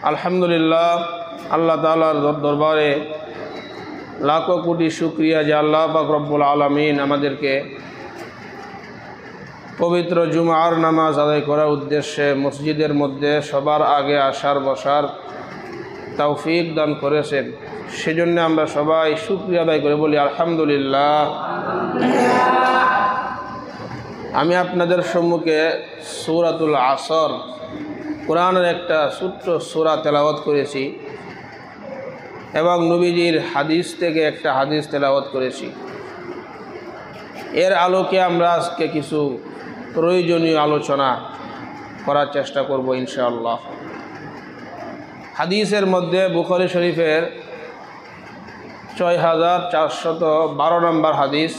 আলহামদুলিল্লাহ, আল্লাহ তাআলার দরবারে লাখো কোটি শুকরিয়া যে আল্লাহ পাক রব্বুল আলামিন আমাদেরকে পবিত্র জুমার নামাজ আদায় করার উদ্দেশ্যে মসজিদের মধ্যে সবার আগে আসার বসার তৌফিক দান করেছেন। সেজন্য আমরা সবাই শুকরিয়া আদায় করে বলি আলহামদুলিল্লাহ। আমি আপনাদের সম্মুখে সূরাতুল আসর কোরআনের একটা ছোট্ট সূরা তেলাওয়াত করেছি এবং নবীজির হাদিস থেকে একটা হাদিস তেলাওয়াত করেছি। এর আলোকে আমরা আজকে কিছু প্রয়োজনীয় আলোচনা করার চেষ্টা করব ইনশাআল্লাহ। হাদিসের মধ্যে বুখারী শরীফের ৬৪১২ নম্বর হাদিস।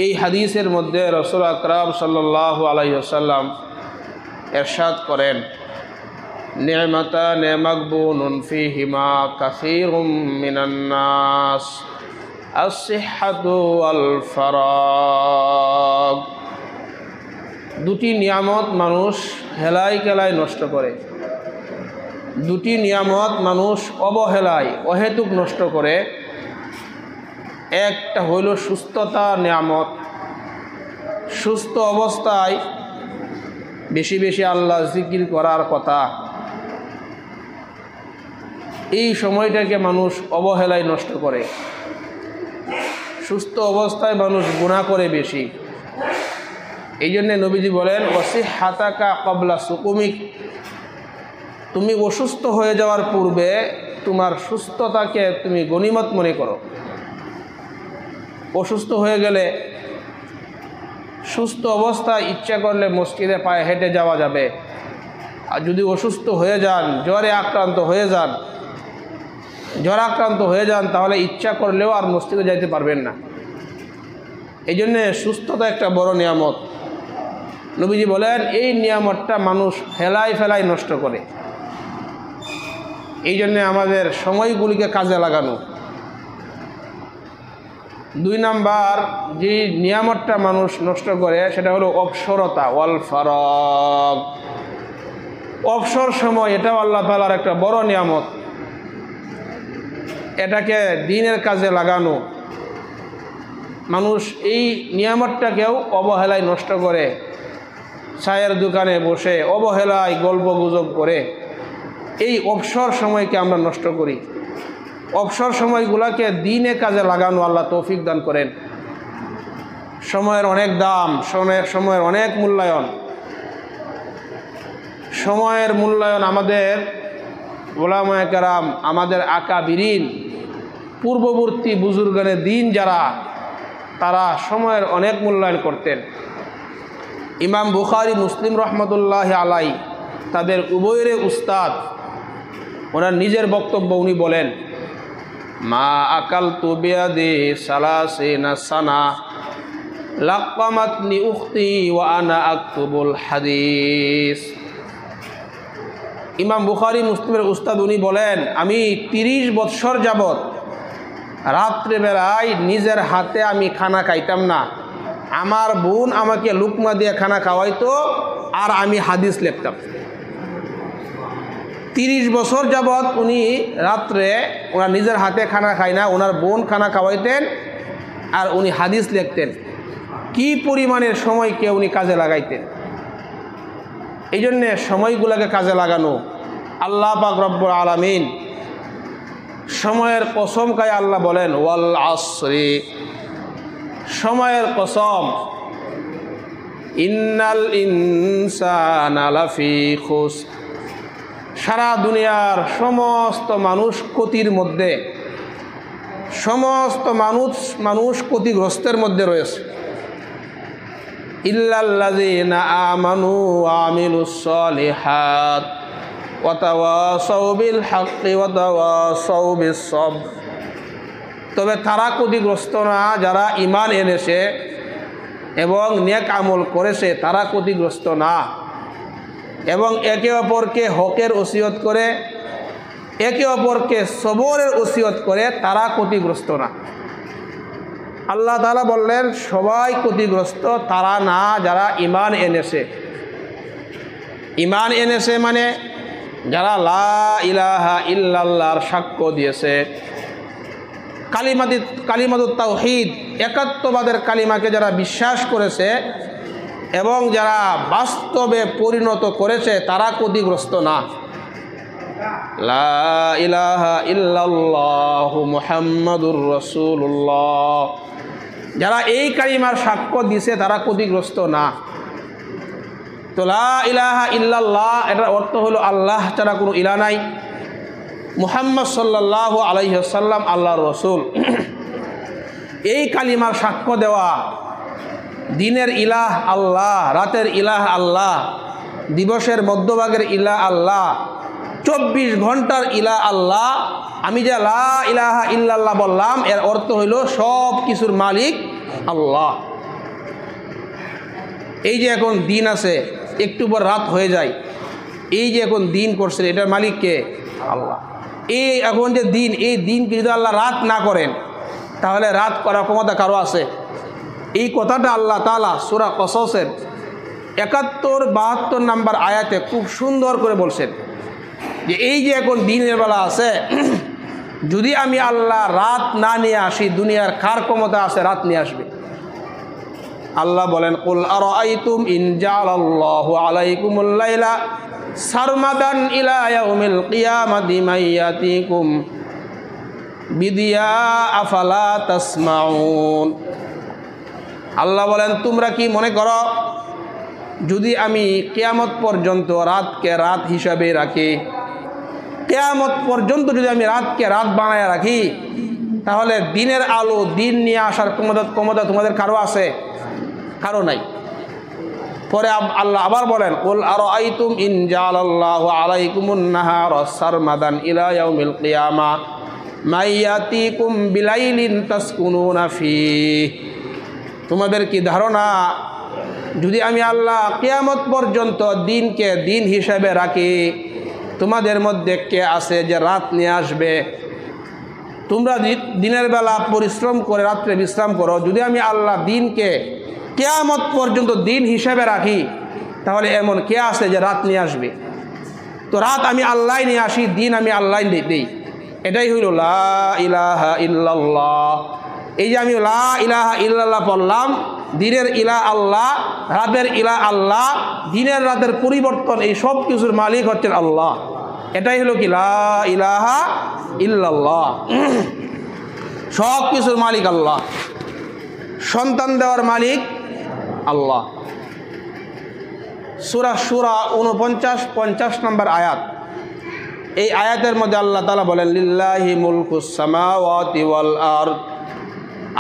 এই হাদিসের মধ্যে রাসূল আকরাম সাল্লাল্লাহু আলাইহি ওয়াসাল্লাম ইরশাদ করেন, নি'মাতানি মাগবুনুন ফীহিমা কাসীরুম মিনান নাস আস-সিহহাতু ওয়াল ফারাগ। দুটি নিয়ামত মানুষ হেলায় খেলায় নষ্ট করে, দুটি নিয়ামত মানুষ অবহেলায় অহেতুক নষ্ট করে। একটা হইল সুস্থতা নিয়ামত। সুস্থ অবস্থায় বেশি বেশি আল্লাহ জিকির করার কথা, এই সময়টাকে মানুষ অবহেলায় নষ্ট করে। সুস্থ অবস্থায় মানুষ গুনাহ করে বেশি। এই জন্যে নবীজি বলেন, ওয়াসিহাতাকা ক্বাবলা সুকুমিক, তুমি অসুস্থ হয়ে যাওয়ার পূর্বে তোমার সুস্থতাকে তুমি গনিমত মনে করো। অসুস্থ হয়ে গেলে সুস্থ অবস্থায় ইচ্ছা করলে মসজিদে পায়ে হেঁটে যাওয়া যাবে, আর যদি অসুস্থ হয়ে যান, জ্বরে আক্রান্ত হয়ে যান, তাহলে ইচ্ছা করলেও আর মসজিদে যাইতে পারবেন না। এই জন্যে সুস্থতা একটা বড় নিয়ামত। নবীজি বলেন, এই নিয়ামতটা মানুষ হেলায় ফেলায় নষ্ট করে। এই জন্যে আমাদের সময়গুলিকে কাজে লাগানো। ২ নাম্বার যে নিয়ামতটা মানুষ নষ্ট করে সেটা হলো অবসরতা, ওয়াল ফারাগ। অবসর সময় এটাও আল্লাহ তাআলার একটা বড় নিয়ামত। এটাকে দ্বীনের কাজে লাগানো। মানুষ এই নিয়ামতটাকেও অবহেলায় নষ্ট করে। চায়ের দোকানে বসে অবহেলায় গল্প গুজব করে এই অবসর সময়কে আমরা নষ্ট করি। অবসর সময়গুলোকে দ্বীনে কাজে লাগানো আল্লাহ তৌফিক দান করেন। সময়ের অনেক দাম, সময়ের অনেক মূল্যায়ন। সময়ের মূল্যায়ন আমাদের উলামায়ে কেরাম, আমাদের আকাবিরিন, পূর্ববর্তী বুজুর্গানে দ্বীন যারা, তারা সময়ের অনেক মূল্যায়ন করতেন। ইমাম বুখারী, মুসলিম রহমতুল্লাহ আলাই, তাদের উভয়ের উস্তাদ, ওনার নিজের বক্তব্য উনি বলেন, মা আকালতু বিয়াদি সালাসিনা সানা লাকামাতনি উখতি ওয়া আনা আকতুবুল হাদিস। ইমাম বুখারী মুসলিমের উস্তাদ উনি বলেন, আমি 30 বৎসর যাবৎ রাত্রেবেলায় নিজের হাতে আমি খানা খাইতাম না। আমার বোন আমাকে লুকমা দিয়ে খানা খাওয়াইতো আর আমি হাদিস লিখতাম। 30 বছর যাবৎ উনি রাত্রে ওনার নিজের হাতে খানা খায় না, ওনার বোন খানা খাওয়াইতেন আর উনি হাদিস লিখতেন। কি পরিমাণের সময়কে উনি কাজে লাগাইতেন। এই জন্যে সময়গুলোকে কাজে লাগানো। আল্লাহ পাক রব্বুল আলামিন সময়ের কসম খায় আল্লাহ বলেন, ওয়াল আসরি, সময়ের কসম, ইন্নাল ইনসানা লাফি খুসর, সারা দুনিয়ার সমস্ত মানুষ ক্ষতির মধ্যে, সমস্ত মানুষ ক্ষতিগ্রস্তের মধ্যে রয়েছে। ইল্লাল্লাযীনা আমানু ওয়া আমিলুস সালিহাত ওয়া তাওয়াসাউ বিল হাক্কি ওয়া তাওয়াসাউ বিস সবর। তবে তারা ক্ষতিগ্রস্ত না যারা ঈমান এনেছে এবং নেক আমল করেছে, তারা ক্ষতিগ্রস্ত না। এবং একে অপরকে হকের ওসিয়ত করে, একে অপরকে সবরের ওসিয়ত করে, তারা ক্ষতিগ্রস্ত না। আল্লাহ তাআলা বললেন, সবাই ক্ষতিগ্রস্ত তারা না যারা ঈমান এনেছে। ঈমান এনেছে মানে যারা লা ইলাহা ইল্লাল্লাহর সাক্ষ্য দিয়েছে, কালিমাতুত তাওহীদ একাত্মবাদের কালিমাকে যারা বিশ্বাস করেছে এবং যারা বাস্তবে পরিণত করেছে তারা ক্ষতিগ্রস্ত না। লা ইলাহা ইল্লাল্লাহু মুহাম্মাদুর রাসূলুল্লাহ, যারা এই কালিমার সাক্ষ্য দিছে তারা ক্ষতিগ্রস্ত না। তো লা ইলাহা ইল্লাল্লাহ এটার অর্থ হলো আল্লাহ ছাড়া কোনো ইলাহ নাই, মুহাম্মদ সাল্লাল্লাহু আলাইহি ওয়াসাল্লাম আল্লাহর রসুল। এই কালিমার সাক্ষ্য দেওয়া, দিনের ইলাহ আল্লাহ, রাতের ইলাহ আল্লাহ, দিবসের মধ্যভাগের ইলাহ আল্লাহ, 24 ঘন্টার ইলাহ আল্লাহ। আমি যে লা ইলাহা ইল্লাল্লাহ বললাম এর অর্থ হইল সব কিছুর মালিক আল্লাহ। এই যে এখন দিন আছে, একটু পর রাত হয়ে যায়, এই যে এখন দিন করছেন এটার মালিক কে? আল্লাহ। এই এখন যে দিন, এই দিনকে যদি আল্লাহ রাত না করেন তাহলে রাত করার ক্ষমতা কারো আছে? এই কথাটা আল্লাহ তাআলা সূরা কসসের 71-72 নম্বর আয়াতে খুব সুন্দর করে বলছেন যে এই যে এখন দিনের বেলা আছে, যদি আমি আল্লাহ রাত না নিয়ে আসি দুনিয়ার কার ক্ষমতা আছে রাত নিয়ে আসবে? আল্লাহ বলেন, কুল আরাআইতুম ইন জাআলাল্লাহু আলাইকুমুল লাইলা সারমাদান ইলা ইয়াউমিল কিয়ামাতি মাইয়াতিকুম বিদিয়া আফালা তাসমাউন। আল্লাহ বলেন, তোমরা কি মনে করো যদি আমি কিয়ামত পর্যন্ত রাতকে রাত হিসাবে রাখি, কিয়ামত পর্যন্ত যদি আমি রাতকে রাত বানায় রাখি, তাহলে দিনের আলো দিন নিয়ে আসার ক্ষমতা তোমাদের কারো আছে? কারো নাই। পরে আল্লাহ আবার বলেন, কুল আরাআইতুম ইন জাআলাল্লাহু আলাইকুমুন নাহারা সারমাদান ইলা ইয়াউমিল কিয়ামা মাইয়াতিকুম বিলাইলিন তাসকুনুনা ফীহ। তোমাদের কি ধারণা যদি আমি আল্লাহ কিয়ামত পর্যন্ত দিনকে দিন হিসেবে রাখি, তোমাদের মধ্যে কে আছে যে রাত নিয়ে আসবে? তোমরা দিনের বেলা পরিশ্রম করে রাত্রে বিশ্রাম করো, যদি আমি আল্লাহ দিনকে কিয়ামত পর্যন্ত দিন হিসেবে রাখি তাহলে এমন কে আছে যে রাত নিয়ে আসবে? তো রাত আমি আল্লাহ নিয়ে আসি, দিন আমি আল্লাহ দিই। এটাই হইল লা ইলাহা ইল্লাল্লাহ। এই যে আমি লা ইলাহা ইল্লাল্লাহ বললাম, দিনের ইলাহ আল্লাহ, রাতের ইলাহ আল্লাহ, দিনের রাতের পরিবর্তন, এই সব কিছুর মালিক হচ্ছেন আল্লাহ। এটাই হলো কি লা ইলাহা ইল্লাল্লাহ। সব কিছুর মালিক আল্লাহ, সন্তান দেওয়ার মালিক আল্লাহ। সূরা শুরা 49-50 নম্বর আয়াত। এই আয়াতের মধ্যে আল্লাহ তাআলা বলেন, লিল্লাহি মুলকুস সামাওয়াতি ওয়াল আরদ,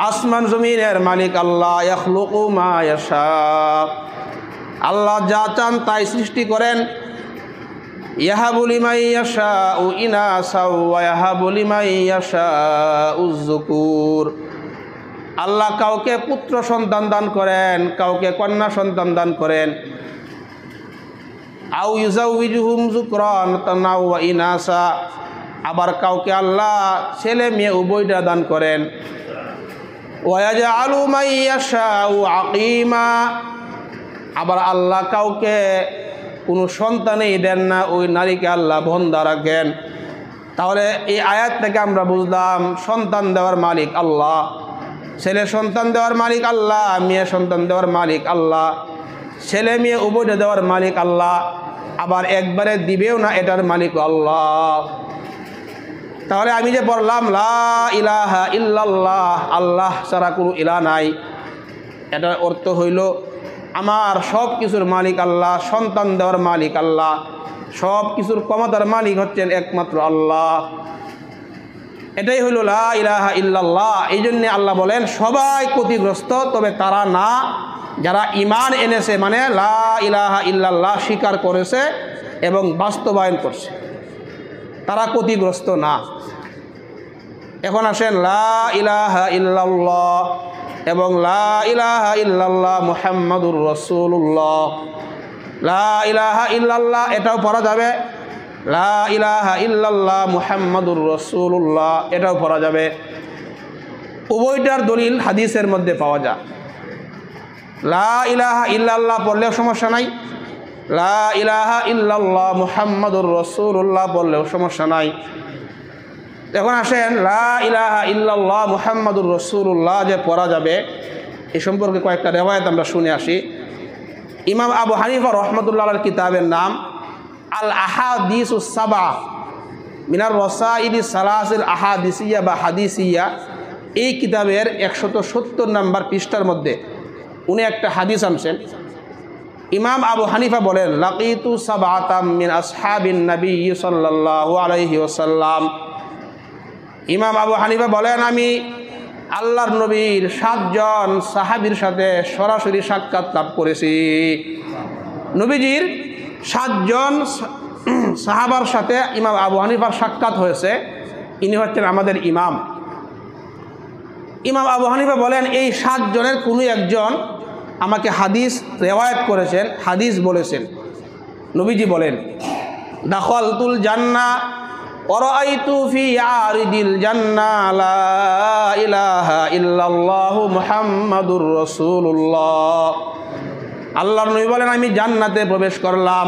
আসমান জমিনের মালিক আল্লাহ। ইয়াখলুকু মা ইয়াশা, আল্লাহ যা চান তাই সৃষ্টি করেন। ইয়াহাবু লিমান ইয়াশাউ ইনাসা ওয়া ইয়াহাবু লিমান ইয়াশাউ যুকুর। আল্লাহ কাউকে পুত্র সন্তান দান করেন, কাউকে কন্যা সন্তান দান করেন। আউ ইউজাউইজুহুম যুকরান ওয়া ইনাসা, আবার কাউকে আল্লাহ ছেলে মেয়ে উভয়টা দান করেন। ওয়া ইয়াজআলু মান ইয়াশাউ আকিমা, আবার আল্লাহ কাউকে কোনো সন্তানই দেন না, ওই নারীকে আল্লাহ বন্ধা রাখেন। তাহলে এই আয়াত থেকে আমরা বুঝলাম সন্তান দেওয়ার মালিক আল্লাহ, ছেলে সন্তান দেওয়ার মালিক আল্লাহ, মেয়ে সন্তান দেওয়ার মালিক আল্লাহ, ছেলে মেয়ে উভয়টা দেওয়ার মালিক আল্লাহ, আবার একবারে দিবেও না এটার মালিক আল্লাহ। তাহলে আমি যে বললাম লা ইলাহা ইল্লাল্লাহ, আল্লাহ ছাড়া কোনো ইলাহ নাই, এটার অর্থ হইল আমার সব কিছুর মালিক আল্লাহ, সন্তান দেওয়ার মালিক আল্লাহ, সব কিছুর ক্ষমতার মালিক হচ্ছেন একমাত্র আল্লাহ। এটাই হইল লা ইলাহা ইল্লাল্লাহ। এই জন্যে আল্লাহ বলেন সবাই ক্ষতিগ্রস্ত, তবে তারা না যারা ঈমান এনেছে, মানে লা ইলাহা ইল্লাল্লাহ স্বীকার করেছে এবং বাস্তবায়ন করছে, তারা ক্ষতিগ্রস্ত না। এখন আসেন লা ইলাহা ইল্লাল্লাহ এবং লা ইলাহা ইল্লাল্লাহ মুহাম্মাদুর রাসূলুল্লাহ। লা ইলাহা ইল্লাল্লাহ এটাও পড়া যাবে, লা ইলাহা ইল্লাল্লাহ মুহাম্মাদুর রাসূলুল্লাহ এটাও পড়া যাবে। উভয়টার দলিল হাদিসের মধ্যে পাওয়া যায়। লা ইলাহা ইল্লাল্লাহ পড়লেও সমস্যা নাই, লা ইলাহা ইল্লাল্লাহ মুহাম্মাদুর রাসূলুল্লাহ বললেও সমস্যা নাই। এখন আসেন লা ইলাহা ইল্লাল্লাহ মুহাম্মাদুর রাসূলুল্লাহ যে পড়া যাবে এ সম্পর্কে কয়েকটা রিওয়ায়াত আমরা শুনে আসি। ইমাম আবু হানিফা রাহমাতুল্লাহ আলাইহির কিতাবের নাম আল আহাদিসুস সাবা মিনার রাসাইলি সালাসিল আহাদিসিয়া বা হাদিসিয়া। এই কিতাবের 170 নম্বর পৃষ্ঠার মধ্যে উনি একটা হাদিস আনছেন। ইমাম আবু হানিফা বলেন লাকিতু সাবআতাম মিন আসহাবিন নবী সাল্লাল্লাহু আলাইহি ওয়াসাল্লাম। ইমাম আবু হানিফা বলেন আমি আল্লাহর নবীর 7 জন সাহাবীর সাথে সরাসরি সাক্ষাৎ লাভ করেছি। নবীজির 7 জন সাহাবার সাথে ইমাম আবু হানিফার সাক্ষাৎ হয়েছে। ইনি হচ্ছেন আমাদের ইমাম। ইমাম আবু হানিফা বলেন এই 7 জনের কোনো একজন আমাকে হাদিস রেওয়ায়াত করেছেন, হাদিস বলেছেন। নবীজি বলেন দাখালতুল জান্নাহ ওয়া রাআইতু ফি আরিদিল জান্নাহ লা ইলাহা ইল্লাল্লাহু মুহাম্মাদুর রাসূলুল্লাহ। আল্লাহর নবী বলেন আমি জান্নাতে প্রবেশ করলাম,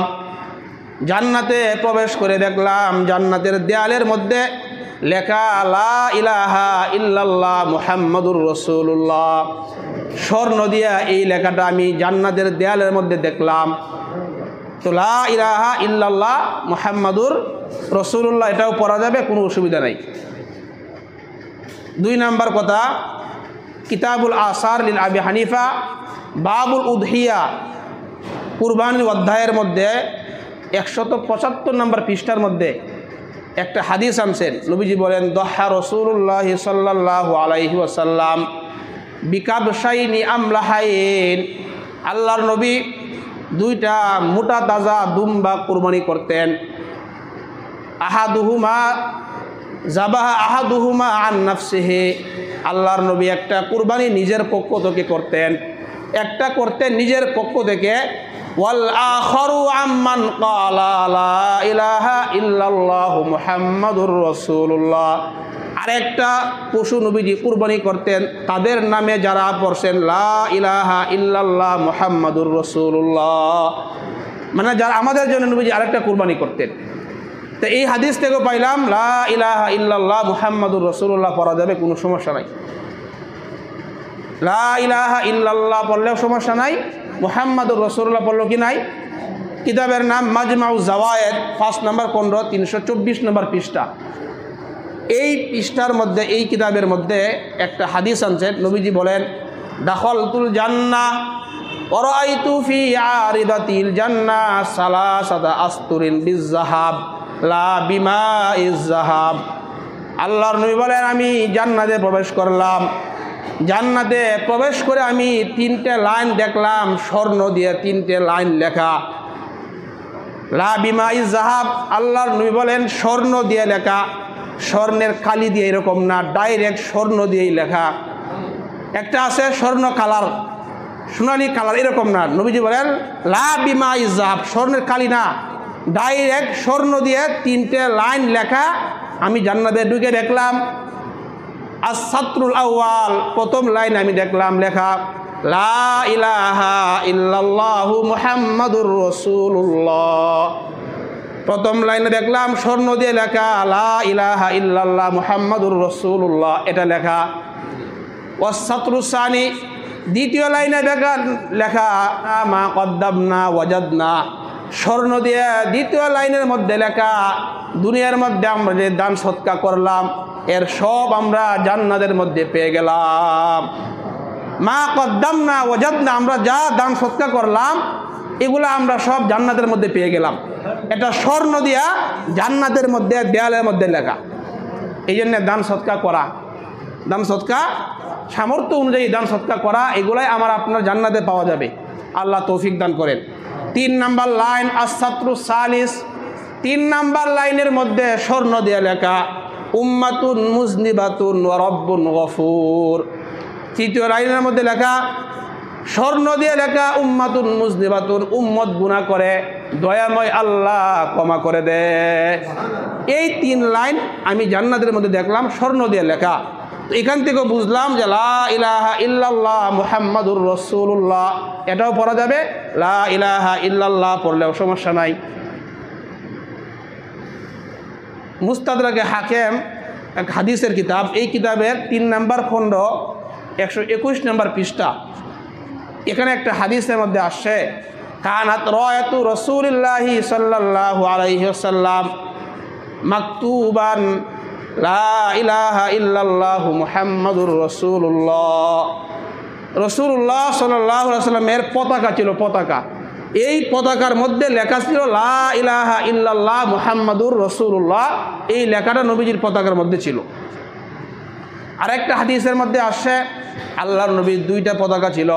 জান্নাতে প্রবেশ করে দেখলাম জান্নাতের দেয়ালের মধ্যে লেখা লা ইলাহা ইল্লাল্লাহ মুহাম্মাদুর রাসূলুল্লাহ। স্বর্ণ দিয়া এই লেখাটা আমি জান্নাতের দেয়ালের মধ্যে দেখলাম। তো লা ইলাহা ইল্লাল্লাহ মুহাম্মাদুর রাসূলুল্লাহ এটাও পড়া যাবে, কোনো অসুবিধা নাই। 2 নম্বর কথা, কিতাবুল আসার লিল আবি হানিফা বাবুল উদহিয়া কুরবানির অধ্যায়ের মধ্যে 175 নম্বর পৃষ্ঠার মধ্যে একটা হাদিস আনছেন। নবীজি বলেন দহা রাসূলুল্লাহ সাল্লাল্লাহু আলাইহি ওয়াসাল্লাম বিকাবশাইনি আমলাহাইন। আল্লাহর নবী 2টা মোটা তাজা দুম্বা কুরবানি করতেন। আহাদুহুমা জাবাহা আহাদুহুমা আন নাফসিহি। আল্লাহর নবী একটা কুরবানি নিজের পক্ষ থেকে করতেন, একটা করতেন নিজের পক্ষ থেকে। ওয়াল আখারু আম্মান ক্বালা লা ইলাহা ইল্লাল্লাহু মুহাম্মাদুর রাসূলুল্লাহ। আরেকটা পশু নবীজি কুরবানি করতেন তাদের নামে যারা পড়ছেন লা ইলাহা ইল্লাল্লাহ মুহাম্মাদুর রাসূলুল্লাহ, মানে যারা আমাদের জন্য নবীজি আরেকটা কুরবানি করতেন। তো এই হাদিস থেকেও পাইলাম লা ইলাহা ইল্লাল্লাহ মুহাম্মাদুর রাসূলুল্লাহ পড়া যাবে, কোনো সমস্যা নাই। লা ইলাহা ইল্লাল্লাহ পড়লেও সমস্যা নাই, মুহাম্মাদুর রাসূলুল্লাহ পড়লেও কি নাই। কিতাবের নাম মাজমাউজ জাওয়ায়েদ 5 নম্বর 15 324 নম্বর পৃষ্ঠা। এই পৃষ্ঠার মধ্যে এই কিতাবের মধ্যে একটা হাদিস আনছেন। নবীজি বলেন দাখালতুল জান্নাহ ওয়া রাআইতু ফি আরিদাতিল জান্নাহ সালাসাতা আস্তুরিন বিযযাহাব লা বিমাইজ যাহাব। আল্লাহর নবী বলেন আমি জান্নাতে প্রবেশ করলাম, জান্নাতে প্রবেশ করে আমি 3টে লাইন দেখলাম স্বর্ণ দিয়ে 3টে লাইন লেখা লা বিমাইজ যাহাব। আল্লাহর নবী বলেন স্বর্ণ দিয়ে লেখা, স্বর্ণের কালি দিয়ে এরকম না, ডাইরেক্ট স্বর্ণ দিয়েই লেখা। একটা আছে স্বর্ণ কালার, সোনালি কালার, এরকম না। নবীজি বলেন লা বিমাইজ যাহাব, স্বর্ণের কালি না, ডাইরেক্ট স্বর্ণ দিয়ে 3টে লাইন লেখা। আমি জান্নাতে ঢুকে দেখলাম আস-সাতরুল আউয়াল, প্রথম লাইন আমি দেখলাম লেখা লা ইলাহা ইল্লাল্লাহু মুহাম্মাদুর রাসূলুল্লাহ। প্রথম লাইনে দেখলাম স্বর্ণ দিয়ে লেখা লা ইলাহা ইল্লাল্লাহ মুহাম্মাদুর রাসূলুল্লাহ, এটা লেখা। ওয়াস-সাতরুস সানি, দ্বিতীয় লাইনে লেখা মা কদ্দামনা ওয়াজাদনা, স্বর্ণ দিয়ে দ্বিতীয় লাইনের মধ্যে লেখা দুনিয়ার মধ্যে আমরা যে দান সৎকা করলাম এর সব আমরা জান্নাতের মধ্যে পেয়ে গেলাম। মা কদ্দামনা ওয়াজাদনা, আমরা যা দান সৎকা করলাম এগুলো আমরা সব জান্নাতের মধ্যে পেয়ে গেলাম। এটা স্বর্ণ দিয়া জান্নাতের মধ্যে দেয়ালের মধ্যে লেখা। এই জন্য দান সৎকা করা, দান সৎকা সামর্থ্য অনুযায়ী দান সৎকা করা, এগুলাই আমার আপনার জান্নাতে পাওয়া যাবে। আল্লাহ তৌফিক দান করেন। 3 নম্বর লাইন আস-সাতরুস সালিস, 3 নম্বর লাইনের মধ্যে স্বর্ণ দিয়ে লেখা উম্মাতুন মুজনিবাতুন ওয়া রাব্বুন গফুর। তৃতীয় লাইনের মধ্যে লেখা স্বর্ণ দিয়ে লেখা উম্মাতুন মুজনিবাতুন, উম্মত গুনাহ করে দয়াময় আল্লাহ ক্ষমা করে দেয়। এই 3 লাইন আমি জান্নাতের মধ্যে দেখলাম স্বর্ণ দিয়ে লেখা। তো এখান থেকে বুঝলাম যে লা ইলাহা ইল্লাল্লাহ মুহাম্মাদুর রাসূলুল্লাহ এটাও পড়া যাবে, লা ইলাহা ইল্লাল্লাহ পড়লেও সমস্যা নাই। মুস্তাদরাকে হাকিম এক হাদিসের কিতাব, এই কিতাবের 3 নম্বর খণ্ড 121 নম্বর পৃষ্ঠা, এখানে একটা হাদিসের মধ্যে আসছে কানাত রায়াতু রাসূলিল্লাহি সাল্লাল্লাহু আলাইহি ওয়াসাল্লাম মাকতুবান লা ইলাহা ইল্লাল্লাহু মুহাম্মাদুর রাসূলুল্লাহ। রাসূলুল্লাহ সাল্লাল্লাহু আলাইহি ওয়াসাল্লামের পতাকা ছিল, পতাকা, এই পতাকার মধ্যে লেখা ছিল লা ইলাহা ইল্লাল্লাহ মুহাম্মাদুর রাসূলুল্লাহ, এই লেখাটা নবীজির পতাকার মধ্যে ছিল। আরেকটা হাদিসের মধ্যে আসছে আল্লাহর নবীর 2টা পতাকা ছিল,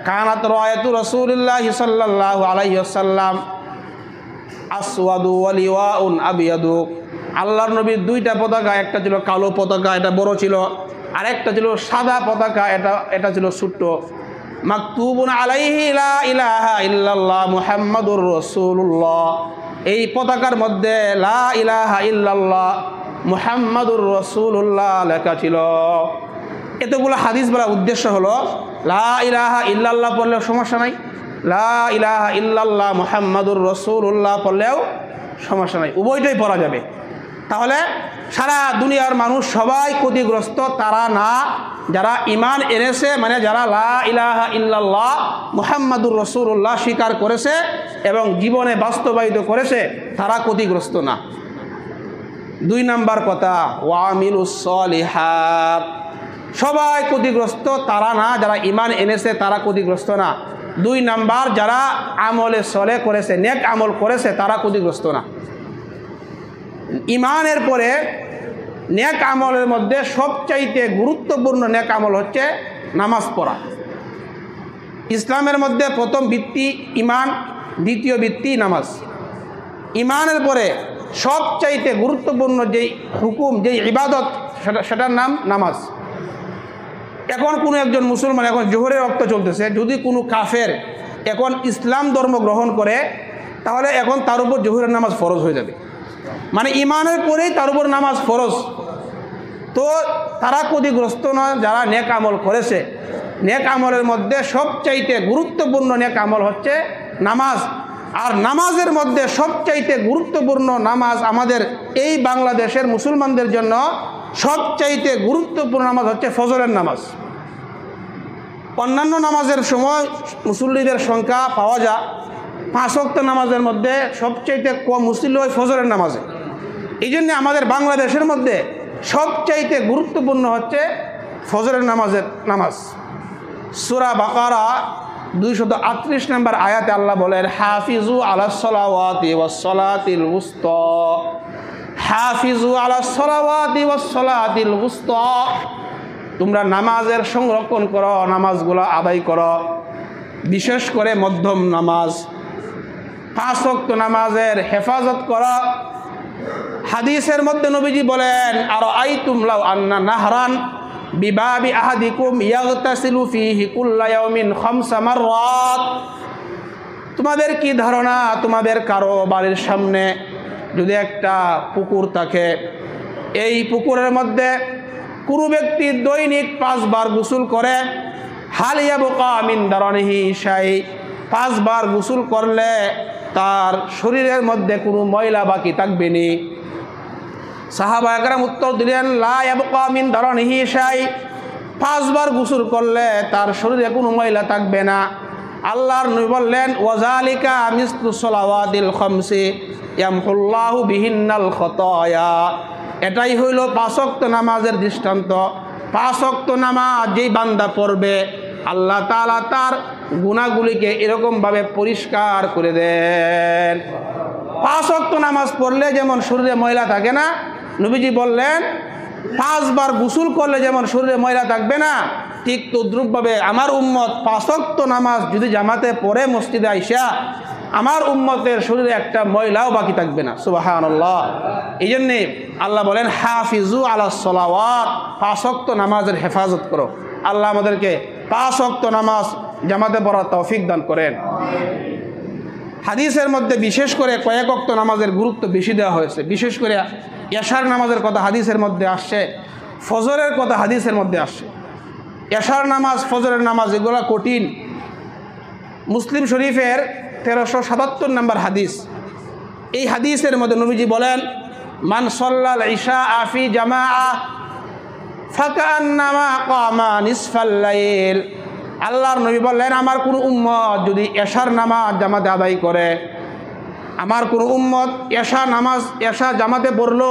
কানাত রায়াতু রাসূলিল্লাহি সাল্লাল্লাহু আলাইহি ওয়াসাল্লাম আসওয়াদু ওয়া লিওয়াউন আবিয়াদু। আল্লাহর নবীর 2টা পতাকা, একটা ছিল কালো পতাকা, এটা বড় ছিল, আরেকটা ছিল সাদা পতাকা, এটা ছিল ছোট্ট। মাকতুবুন আলাইহি লা ইলাহা ইল্লাল্লাহ মুহাম্মাদুর রাসূলুল্লাহ, এই পতাকার মধ্যে লা ইলাহা ইল্লাল্লাহ মুহাম্মাদুর রাসূলুল্লাহ লেখা ছিল। এতগুলো হাদিস বলার উদ্দেশ্য হলো লা ইলাহা ইল্লাল্লাহ পড়লেও সমস্যা নাই, লা ইলাহা ইল্লাল্লাহ মুহাম্মাদুর রাসূলুল্লাহ পড়লেও সমস্যা নাই, উভয়টাই পড়া যাবে। তাহলে সারা দুনিয়ার মানুষ সবাই ক্ষতিগ্রস্ত তারা না, যারা ঈমান এনেছে, মানে যারা লা ইলাহা ইল্লাল্লাহ মুহাম্মাদুর রাসূলুল্লাহ স্বীকার করেছে এবং জীবনে বাস্তবায়িত করেছে, তারা ক্ষতিগ্রস্ত না। 2 নম্বর কথা ওয়ামিলুস সলিহাত, সবাই ক্ষতিগ্রস্ত তারা না, যারা ঈমান এনেছে তারা ক্ষতিগ্রস্ত না। 2 নম্বর যারা আমলে সলে করেছে, নেক আমল করেছে, তারা ক্ষতিগ্রস্ত না। ঈমানের পরে নেক আমলের মধ্যে সবচাইতে গুরুত্বপূর্ণ নেক আমল হচ্ছে নামাজ পড়া। ইসলামের মধ্যে প্রথম ভিত্তি ঈমান, দ্বিতীয় ভিত্তি নামাজ। ঈমানের পরে সবচাইতে গুরুত্বপূর্ণ যেই হুকুম, যেই ইবাদত, সেটার নাম নামাজ। এখন কোনো একজন মুসলমান, এখন জোহরের ওয়াক্ত চলতেছে, যদি কোনো কাফের এখন ইসলাম ধর্ম গ্রহণ করে, তাহলে এখন তার উপর জোহরের নামাজ ফরজ হয়ে যাবে, মানে ঈমানের পরেই তার উপর নামাজ ফরজ। তো তারা ক্ষতিগ্রস্ত নয় যারা নেক আমল করেছে। নেক আমলের মধ্যে সবচাইতে গুরুত্বপূর্ণ নেক আমল হচ্ছে নামাজ। আর নামাজের মধ্যে সবচাইতে গুরুত্বপূর্ণ নামাজ আমাদের এই বাংলাদেশের মুসলমানদের জন্য সবচাইতে গুরুত্বপূর্ণ নামাজ হচ্ছে ফজরের নামাজ। অন্যান্য নামাজের সময় মুসল্লিদের সংখ্যা পাওয়া যায়, 5 ওয়াক্ত নামাজের মধ্যে সবচাইতে কম মুসল্লি হয় ফজরের নামাজে। এই জন্য আমাদের বাংলাদেশের মধ্যে সবচাইতে গুরুত্বপূর্ণ হচ্ছে ফজরের নামাজ। সূরা বাকারা 238 নম্বর আয়াতে আল্লাহ বলেন হাফিজু আলাস সালাওয়াতি ওয়াস সালাতিল উসতা, হাফিজু আলাস সালাওয়াতি ওয়াস সালাতিল উসতা, তোমরা নামাজের সংরক্ষণ করো, নামাজগুলো আদায় করো, বিশেষ করে মধ্যম নামাজ, 5 ওয়াক্ত নামাজের হেফাজত করো। হাদিসের মধ্যে নবীজি বলেন আর আইতুম লাউ আন্না নাহরান বিবাবি আহাদিকুম ইয়াগতাসিলু ফীহি কুল্লা ইয়াউমিন 5 মাররাত, তোমাদের কি ধারণা, তোমাদের কারো বাড়ির সামনে যদি একটা পুকুর থাকে, এই পুকুরের মধ্যে কোনো ব্যক্তি দৈনিক 5 বার গোসল করে, হাল ইয়াবকা মিন দারানিহি শাই, 5 বার গোসল করলে তার শরীরের মধ্যে কোনো ময়লা বাকি থাকবে না। সাহাবা একরাম উত্তর দিলেন লা ইয়াবকা মিন দারানিহি শাই, 5 বার গোসল করলে তার শরীরে কোনো ময়লা থাকবে না। আল্লাহর নবী বললেন ওয়াজালিকা মিসলু সালাওয়াতিল খামসি ইয়ামহুল্লাহু বিহিন্নাল খতায়া, এটাই হইল 5 ওয়াক্ত নামাজের দৃষ্টান্ত। 5 ওয়াক্ত নামাজ যেই বান্দা পড়বে, আল্লাহ তাআলা তার গুনাহগুলিকে এরকমভাবে পরিষ্কার করে দেন। 5 ওয়াক্ত নামাজ পড়লে যেমন শরীরে ময়লা থাকে না, নবীজি বললেন 5 বার গোসল করলে যেমন শরীরে ময়লা থাকবে না, ঠিক তদ্রূপভাবে আমার উম্মত 5 ওয়াক্ত নামাজ যদি জামাতে পড়ে মসজিদে আইসা, আমার উম্মতের শরীরে একটা ময়লাও বাকি থাকবে না। সুবহানাল্লাহ। এই জন্যে আল্লাহ বলেন হাফিজু আলাস সালাওয়াত, 5 ওয়াক্ত নামাজের হেফাজত করো। আল্লাহ আমাদেরকে 5 ওয়াক্ত নামাজ জামাতে পড়ার তৌফিক দান করেন। হাদিসের মধ্যে বিশেষ করে কয়েক ওয়াক্ত নামাজের গুরুত্ব বেশি দেওয়া হয়েছে। বিশেষ করে এশার নামাজের কথা হাদিসের মধ্যে আসছে ফজরের কথা হাদিসের মধ্যে আসে। এশার নামাজ, ফজরের নামাজ এগুলো কঠিন। মুসলিম শরীফের 1377 নম্বর হাদিস। এই হাদিসের মধ্যে নবীজি বলেন, মান সাল্লাল ইশা আফি জামাআ ফাকান্নামা কামা নিসফাল লাইল। আল্লাহর নবী বললেন, আমার কোনো উম্মত যদি এশার নামাজ জামাতে আদায় করে, আমার কোনো উম্মত এশা জামাতে পড়লো,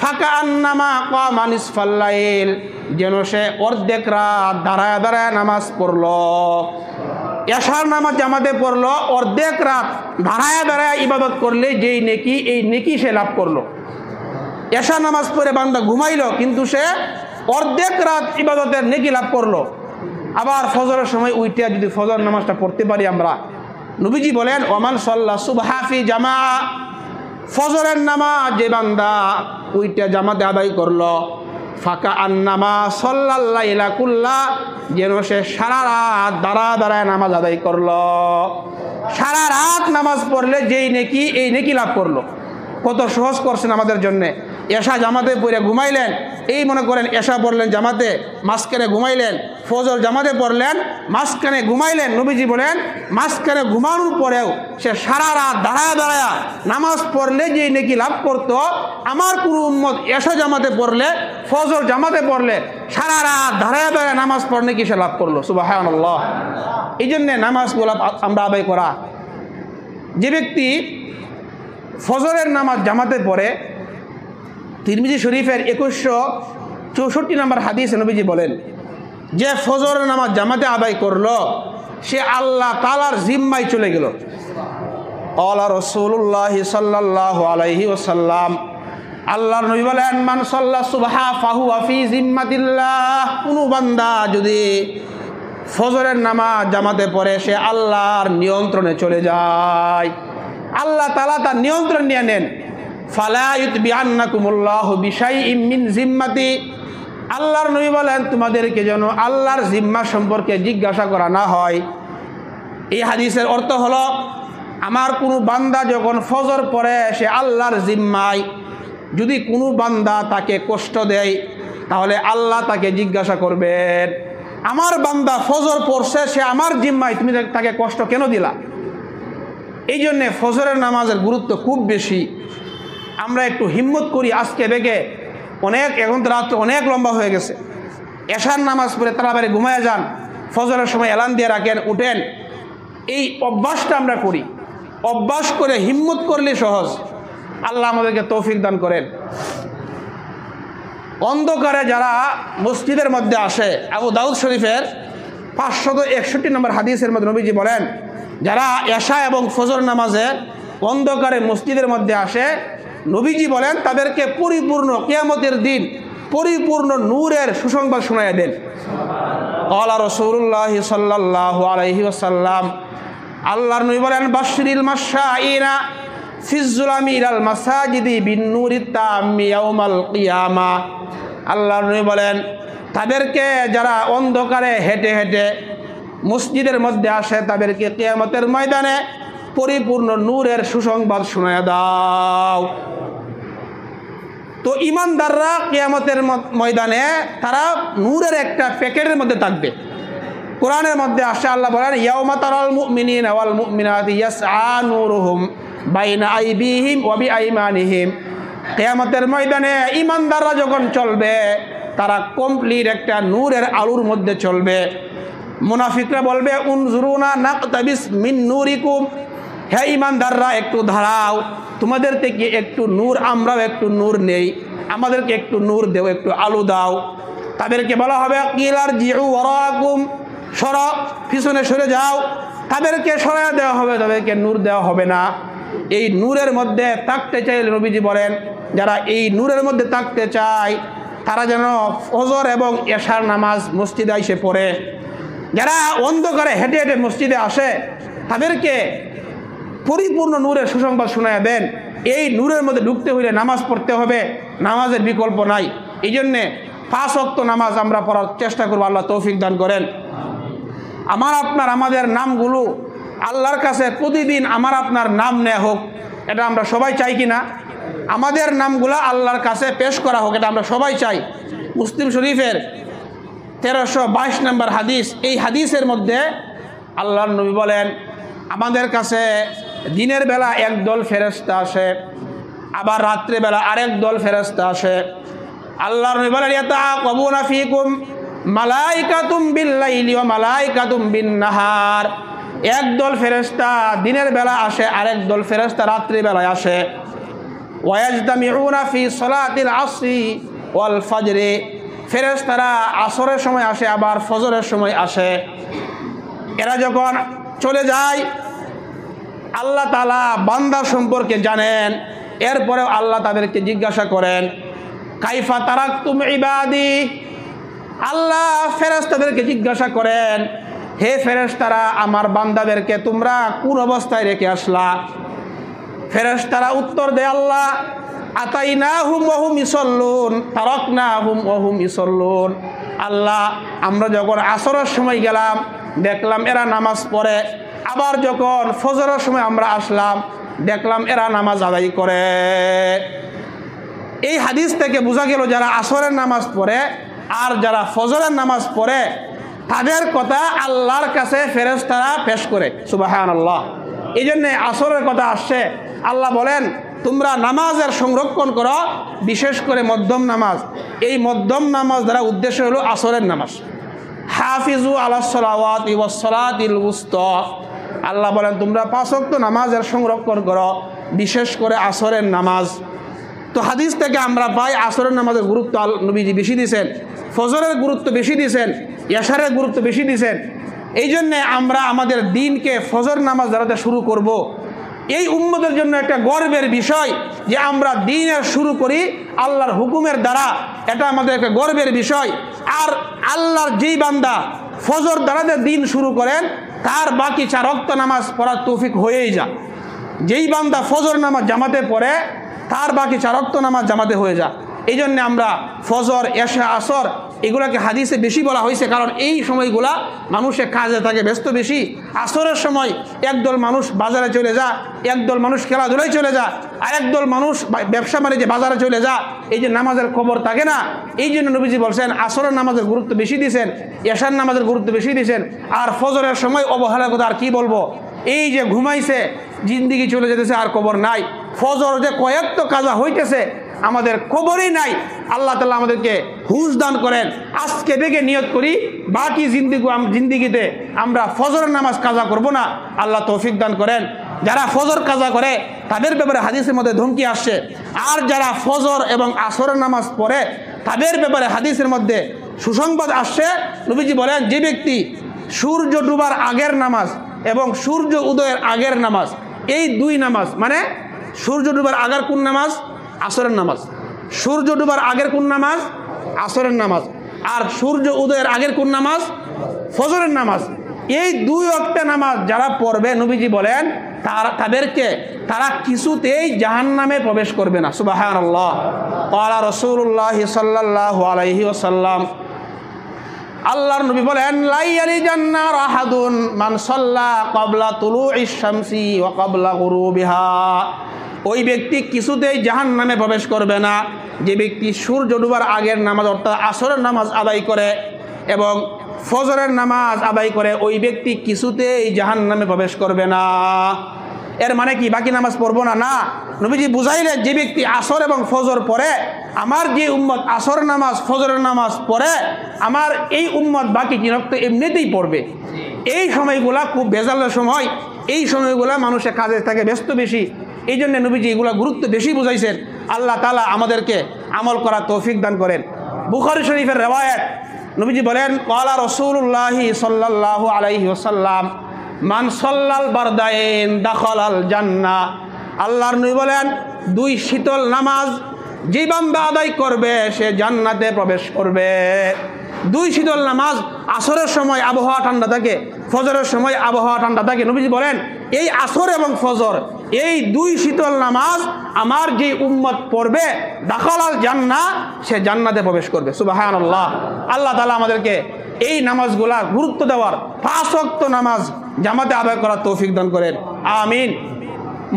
ফাকান্নামা কামা নিসফাল লাইল, যেন সে অর্ধেক রাত দাঁড়ায় দাঁড়ায় নামাজ পড়লো। এশার নামাজ জামাতে পড়লো, অর্ধেক রাত দাঁড়ায় দাঁড়ায় ইবাদত করলে যেই নেকি, এই নেকি সে লাভ করলো। এশা নামাজ পড়ে বান্দা ঘুমাইলো, কিন্তু সে অর্ধেক রাত ইবাদতের নেকি লাভ করলো। আবার ফজরের সময় উইটা যদি ফজর নামাজটা পড়তে পারি আমরা, নবীজি বলেন, ওমান সাল্লা সুবহা ফি জামাআ, ফজরের নামাজ যে বান্দা উইটা জামাতে আদায় করলো, ফাকা আন্নামা সাল্লাল লাইলা কুল্লা, যেন সে সারা রাত দাঁড়ায় নামাজ আদায় করলো। সারা রাত নামাজ পড়লে যেই নেকি, এই নেকি লাভ করলো। কত সহজ করছেন আমাদের জন্যে। এশা জামাতে পড়ে ঘুমাইলেন, এই মনে করেন এশা পড়লেন জামাতে, মাঝখানে ঘুমাইলেন, ফজর জামাতে পড়লেন, মাঝখানে ঘুমাইলেন। নবীজি বলেন, মাঝখানে ঘুমানোর পরেও সে সারা রাত দাঁড়ায় নামাজ পড়লে যেই নেকি লাভ করতো, আমার কোনো উম্মত এশা জামাতে পড়লে, ফজর জামাতে পড়লে সারা রাত দাঁড়ায় নামাজ পড়লে কি সে লাভ করলো। সুবহানাল্লাহ। এই জন্যে নামাজগুলো আমরা আদায় করা। যে ব্যক্তি ফজরের নামাজ জামাতে পড়ে, তিরমিজি শরীফের 2164 নম্বর হাদিসে নবীজি বলেন, যে ফজরের নামাজ জামাতে আদায় করলো, সে আল্লাহ তাআলার জিম্মায় চলে গেল। ক্বালা রাসূলুল্লাহ সাল্লাল্লাহু আলাইহি ওয়াসাল্লাম, আল্লাহর নবী বলেন, মান সাল্লা সুবহা ফাহুয়া ফি জিম্মাতিল্লাহ, কোনো বান্দা যদি ফজরের নামাজ জামাতে পড়ে, সে আল্লাহর নিয়ন্ত্রণে চলে যায়। আল্লাহ তাআলা তার নিয়ন্ত্রণ নিয়ে নেন। ফালা ইউতবিআন্নাকুমুল্লাহু বিশাইইম মিন জিম্মাতি, আল্লাহর নবী বলেন, তোমাদেরকে যেন আল্লাহর জিম্মা সম্পর্কে জিজ্ঞাসা করা না হয়। এই হাদিসের অর্থ হলো, আমার কোনো বান্দা যখন ফজর পড়ে, সে আল্লাহর জিম্মায়। যদি কোনো বান্দা তাকে কষ্ট দেয়, তাহলে আল্লাহ তাকে জিজ্ঞাসা করবেন, আমার বান্দা ফজর পড়ছে, সে আমার জিম্মায়, তুমি তাকে কষ্ট কেন দিলা? এই জন্যে ফজরের নামাজের গুরুত্ব খুব বেশি। আমরা একটু হিম্মত করি। আজকে দেখে এখন তো রাত অনেক লম্বা হয়ে গেছে, এশার নামাজ পড়ে তাড়াতাড়ি ঘুমায় যান, ফজরের সময় অ্যালার্ম দিয়ে রাখেন, উঠেন। এই অভ্যাসটা আমরা করি। অভ্যাস করে হিম্মত করলে সহজ। আল্লাহ আমাদেরকে তৌফিক দান করেন। অন্ধকারে যারা মসজিদের মধ্যে আসে, আবু দাউদ শরীফের 561 নম্বর হাদিসের মধ্যে নবীজি বলেন, যারা এশা এবং ফজর নামাজে অন্ধকারে মসজিদের মধ্যে আসে, নবীজি বলেন তাদেরকে পরিপূর্ণ কিয়ামতের দিন পরিপূর্ণ নূরের সুসংবাদ শোনায় দেন। ক্বালা রাসূলুল্লাহ সাল্লাল্লাহু আলাইহি ওয়াসাল্লাম, আল্লাহর নবী বলেন, বাশশিরিল মাশাঈনা ফিজ যুলামি ইলাল মাসাজিদি বিন নূরিত তাম্মি ইয়াউমাল কিয়ামা। আল্লাহর নবী বলেন, তাদেরকে যারা অন্ধকারে হেঁটে হেঁটে মসজিদের মধ্যে আসে, তাদেরকে কিয়ামতের ময়দানে পরিপূর্ণ নূরের সুসংবাদ শোনায় দাও। তো ঈমানদাররা কিয়ামতের ময়দানে তারা নূরের একটা প্যাকেটের মধ্যে থাকবে। কোরআনের মধ্যে আসে, আল্লাহ বলেন, ইয়াউমা তারাল মুমিনিনা ওয়াল মুমিনাতি ইয়াসআ নূরুহুম বাইনা আইদিহিম ওয়া বিআইমানিহিম। কিয়ামতের ময়দানে ঈমানদাররা যখন চলবে, তারা কমপ্লিট একটা নূরের আলোর মধ্যে চলবে। মুনাফিকরা বলবে, উনজুরুনা নাকতাবিস মিন নূরিকুম, হে ঈমানদাররা একটু দাঁড়াও, তোমাদের থেকে একটু নূর, আমরাও একটু নূর নেই, আমাদেরকে একটু নূর দেও, একটু আলো দাও। তাদেরকে বলা হবে, কিলার জিউ ওয়ারাকুম, সরো, পিছনে সরে যাও। তাদেরকে সরাইয়া দেওয়া হবে, তাদেরকে নূর দেওয়া হবে না। এই নূরের মধ্যে থাকতে চাইলে নবীজি বলেন, যারা এই নূরের মধ্যে থাকতে চায়, তারা যেন ফজর এবং এশার নামাজ মসজিদে এসে পড়ে। যারা অন্ধকারে হেঁটে হেঁটে মসজিদে আসে, তাদেরকে পরিপূর্ণ নূরের সুসংবাদ শোনায় দেন। এই নূরের মধ্যে ঢুকতে হইলে নামাজ পড়তে হবে, নামাজের বিকল্প নাই। এই জন্যে 5 ওয়াক্ত নামাজ আমরা পড়ার চেষ্টা করবো। আল্লাহ তৌফিক দান করেন। আমাদের নামগুলো আল্লাহর কাছে প্রতিদিন আপনার নাম নেওয়া হোক, এটা আমরা সবাই চাই কি না? আমাদের নামগুলো আল্লাহর কাছে পেশ করা হোক, এটা আমরা সবাই চাই। মুসলিম শরীফের 1322 নম্বর হাদিস। এই হাদিসের মধ্যে আল্লাহর নবী বলেন, আমাদের কাছে দিনের বেলা একদল ফেরেশতা আসে, আবার রাত্রেবেলা আরেক দল ফেরেশতা আসে। আল্লাহর নবী বলেন, ইয়াতাআকাবুনা ফীকুম মালাইকাতুম বিল-লাইলি ওয়া মালাইকাতুম বিন-নাহার। একদল ফেরেশতা দিনের বেলা আসে, আরেক দল ফেরেশতা রাত্রিবেলায় আসে। ওয়া ইয়াজতামিউনা ফি সালাতিল আসরি ওয়াল ফজরি। ফেরেশতারা আসরের সময় আসে, আবার ফজরের সময় আসে। এরা যখন চলে যায়, আল্লাহ তাআলা বান্দা সম্পর্কে জানেন। এরপরেও আল্লাহ তাদেরকে জিজ্ঞাসা করেন, কাইফা তারাকতুম ইবাদি। আল্লাহ ফেরেশতাদেরকে জিজ্ঞাসা করেন, হে ফেরেশতারা, আমার বান্দাদেরকে তোমরা কোন অবস্থায় রেখে আসলা? ফেরেশতারা উত্তর দেয়, আল্লাহ আতাইনাহুম ওয়া হুম ইসাল্লুন তারাকনাহুম ওয়া হুম ইসাল্লুন। আল্লাহ, আমরা যখন আসরের সময় গেলাম দেখলাম এরা নামাজ পড়ে, আবার যখন ফজরের সময় আমরা আসলাম দেখলাম এরা নামাজ আদায় করে। এই হাদিস থেকে বোঝা গেল যারা আসরের নামাজ পড়ে আর যারা ফজরের নামাজ পড়ে তাদের কথা আল্লাহর কাছে ফেরেশতারা পেশ করে। সুবহানাল্লাহ। এই জন্যে আসরের কথা আসছে। আল্লাহ বলেন, তোমরা নামাজের সংরক্ষণ করো, বিশেষ করে মধ্যম নামাজ। এই মধ্যম নামাজ দ্বারা উদ্দেশ্য হলো আসরের নামাজ। হাফিজু আলাস সালাওয়াতি ওয়াস সালাতিল উসতা। আল্লাহ বলেন, তোমরা 5 ওয়াক্ত নামাজের সংরক্ষণ করো, বিশেষ করে আসরের নামাজ। তো হাদিস থেকে আমরা পাই আসরের নামাজের গুরুত্ব নবীজি বেশি দিয়েছেন, ফজরের গুরুত্ব বেশি দিয়েছেন, এশারের গুরুত্ব বেশি দিয়েছেন। এই জন্যে আমরা আমাদের দিনকে ফজর নামাজ দ্বারাতে শুরু করব। এই উম্মতের জন্য একটা গর্বের বিষয় যে আমরা দিনের শুরু করি আল্লাহর হুকুমের দ্বারা। এটা আমাদের একটা গর্বের বিষয়। আর আল্লাহর যেই বান্দা ফজর দ্বারাতে দিন শুরু করেন তার বাকি 4 ওয়াক্ত নামাজ পড়ার তৌফিক হয়েই যায়। যেই বান্দা ফজর নামাজ জামাতে পড়ে তার বাকি 4 ওয়াক্ত নামাজ জামাতে হয়ে যায়। এই জন্যে আমরা ফজর, এশা, আসর এগুলাকে হাদিসে বেশি বলা হয়েছে, কারণ এই সময়গুলা মানুষের কাজে থাকে ব্যস্ত বেশি। আসরের সময় একদল মানুষ বাজারে চলে যায়, একদল মানুষ খেলাধুলায় চলে যায়, আর একদল মানুষ ব্যবসা বাণিজ্যে বাজারে চলে যায়। এই যে নামাজের খবর থাকে না, এই জন্য নবীজি বলছেন আসরের নামাজের গুরুত্ব বেশি দিয়েছেন, এশার নামাজের গুরুত্ব বেশি দিয়েছেন। আর ফজরের সময় অবহেলার কথা আর কি বলবো। এই যে ঘুমাইছে, জিন্দিগি চলে যেতেছে, আর খবর নাই। ফজর যে কয়েক তো কাজা হইতেছে, আমাদের খবরই নাই। আল্লাহ তাআলা আমাদেরকে হুশ দান করেন। আজকে থেকে নিয়ত করি বাকি জিন্দিগিতে আমরা ফজরের নামাজ কাজা করব না। আল্লাহ তৌফিক দান করেন। যারা ফজর কাজা করে তাদের ব্যাপারে হাদিসের মধ্যে ধমকি আসছে, আর যারা ফজর এবং আসরের নামাজ পড়ে তাদের ব্যাপারে হাদিসের মধ্যে সুসংবাদ আসছে। নবীজি বলেন, যে ব্যক্তি সূর্য ডুবার আগের নামাজ এবং সূর্য উদয়ের আগের নামাজ, এই 2 নামাজ, মানে সূর্য ডুবার আগের কোন নামাজ? আসরের নামাজ। সূর্য ডুবার আগের কোন নামাজ? আসরের নামাজ। আর সূর্য উদয়ের আগের কোন নামাজ? ফজরের নামাজ। এই 2 ওয়াক্ত নামাজ যারা পড়বে, নবীজি বলেন তারা কিছুতেই জাহান্নামে প্রবেশ করবে না। সুবহানাল্লাহ। ক্বালা রাসূলুল্লাহ সাল্লাল্লাহু আলাইহি ওয়াসাল্লাম, আল্লাহর নবী বলেন, লা ইয়ালিজান নার আহাদুন মান সাল্লা ক্বাবলা তুলুইশ শামসি ওয়া ক্বাবলা গুরুবিহা। ওই ব্যক্তি কিছুতেই জাহান্নামে প্রবেশ করবে না যে ব্যক্তি সূর্য ডুবার আগের নামাজ অর্থাৎ আসরের নামাজ আদায় করে এবং ফজরের নামাজ আদায় করে। ওই ব্যক্তি কিছুতেই জাহান্নামে প্রবেশ করবে না। এর মানে কি বাকি নামাজ পড়বো না? না, নবীজি বুঝাইলেন যে ব্যক্তি আসর এবং ফজর পড়ে, আমার যে উম্মত আসর নামাজ ফজরের নামাজ পড়ে, আমার এই উম্মত বাকি 3 ওয়াক্ত এমনিতেই পড়বে। এই সময়গুলা খুব ভেজালের সময়, এই সময়গুলা মানুষের কাজে থাকে ব্যস্ত বেশি। এই জন্য নবীজি এগুলা গুরুত্ব বেশি বুঝাইছেন। আল্লাহ তাআলা আমাদেরকে আমল করার তৌফিক দান করেন। বুখারী শরীফের রিওয়ায়াত, নবীজি বলেন, ক্বালা রাসূলুল্লাহ সাল্লাল্লাহু আলাইহি ওয়াসাল্লাম, মান সাল্লাল বারদাইন দাখালাল জান্নাহ। আল্লাহর নবী বলেন, 2 শীতল নামাজ যে বান্দা আদায় করবে সে জান্নাতে প্রবেশ করবে। 2 শীতল নামাজ, আসরের সময় আবহাওয়া ঠান্ডা থাকে, ফজরের সময় আবহাওয়া ঠান্ডা থাকে। নবীজি বলেন, এই আসর এবং ফজর, এই 2 শীতল নামাজ আমার যে উম্মত পড়বে দাখালাল জান্নাহ, সে জান্নাতে প্রবেশ করবে। সুবহানাল্লাহ। আল্লাহ তাআলা আমাদেরকে এই নামাজগুলা গুরুত্ব দেওয়ার, 5 ওয়াক্ত নামাজ জামাতে আদায় করার তৌফিক দান করেন। আমিন।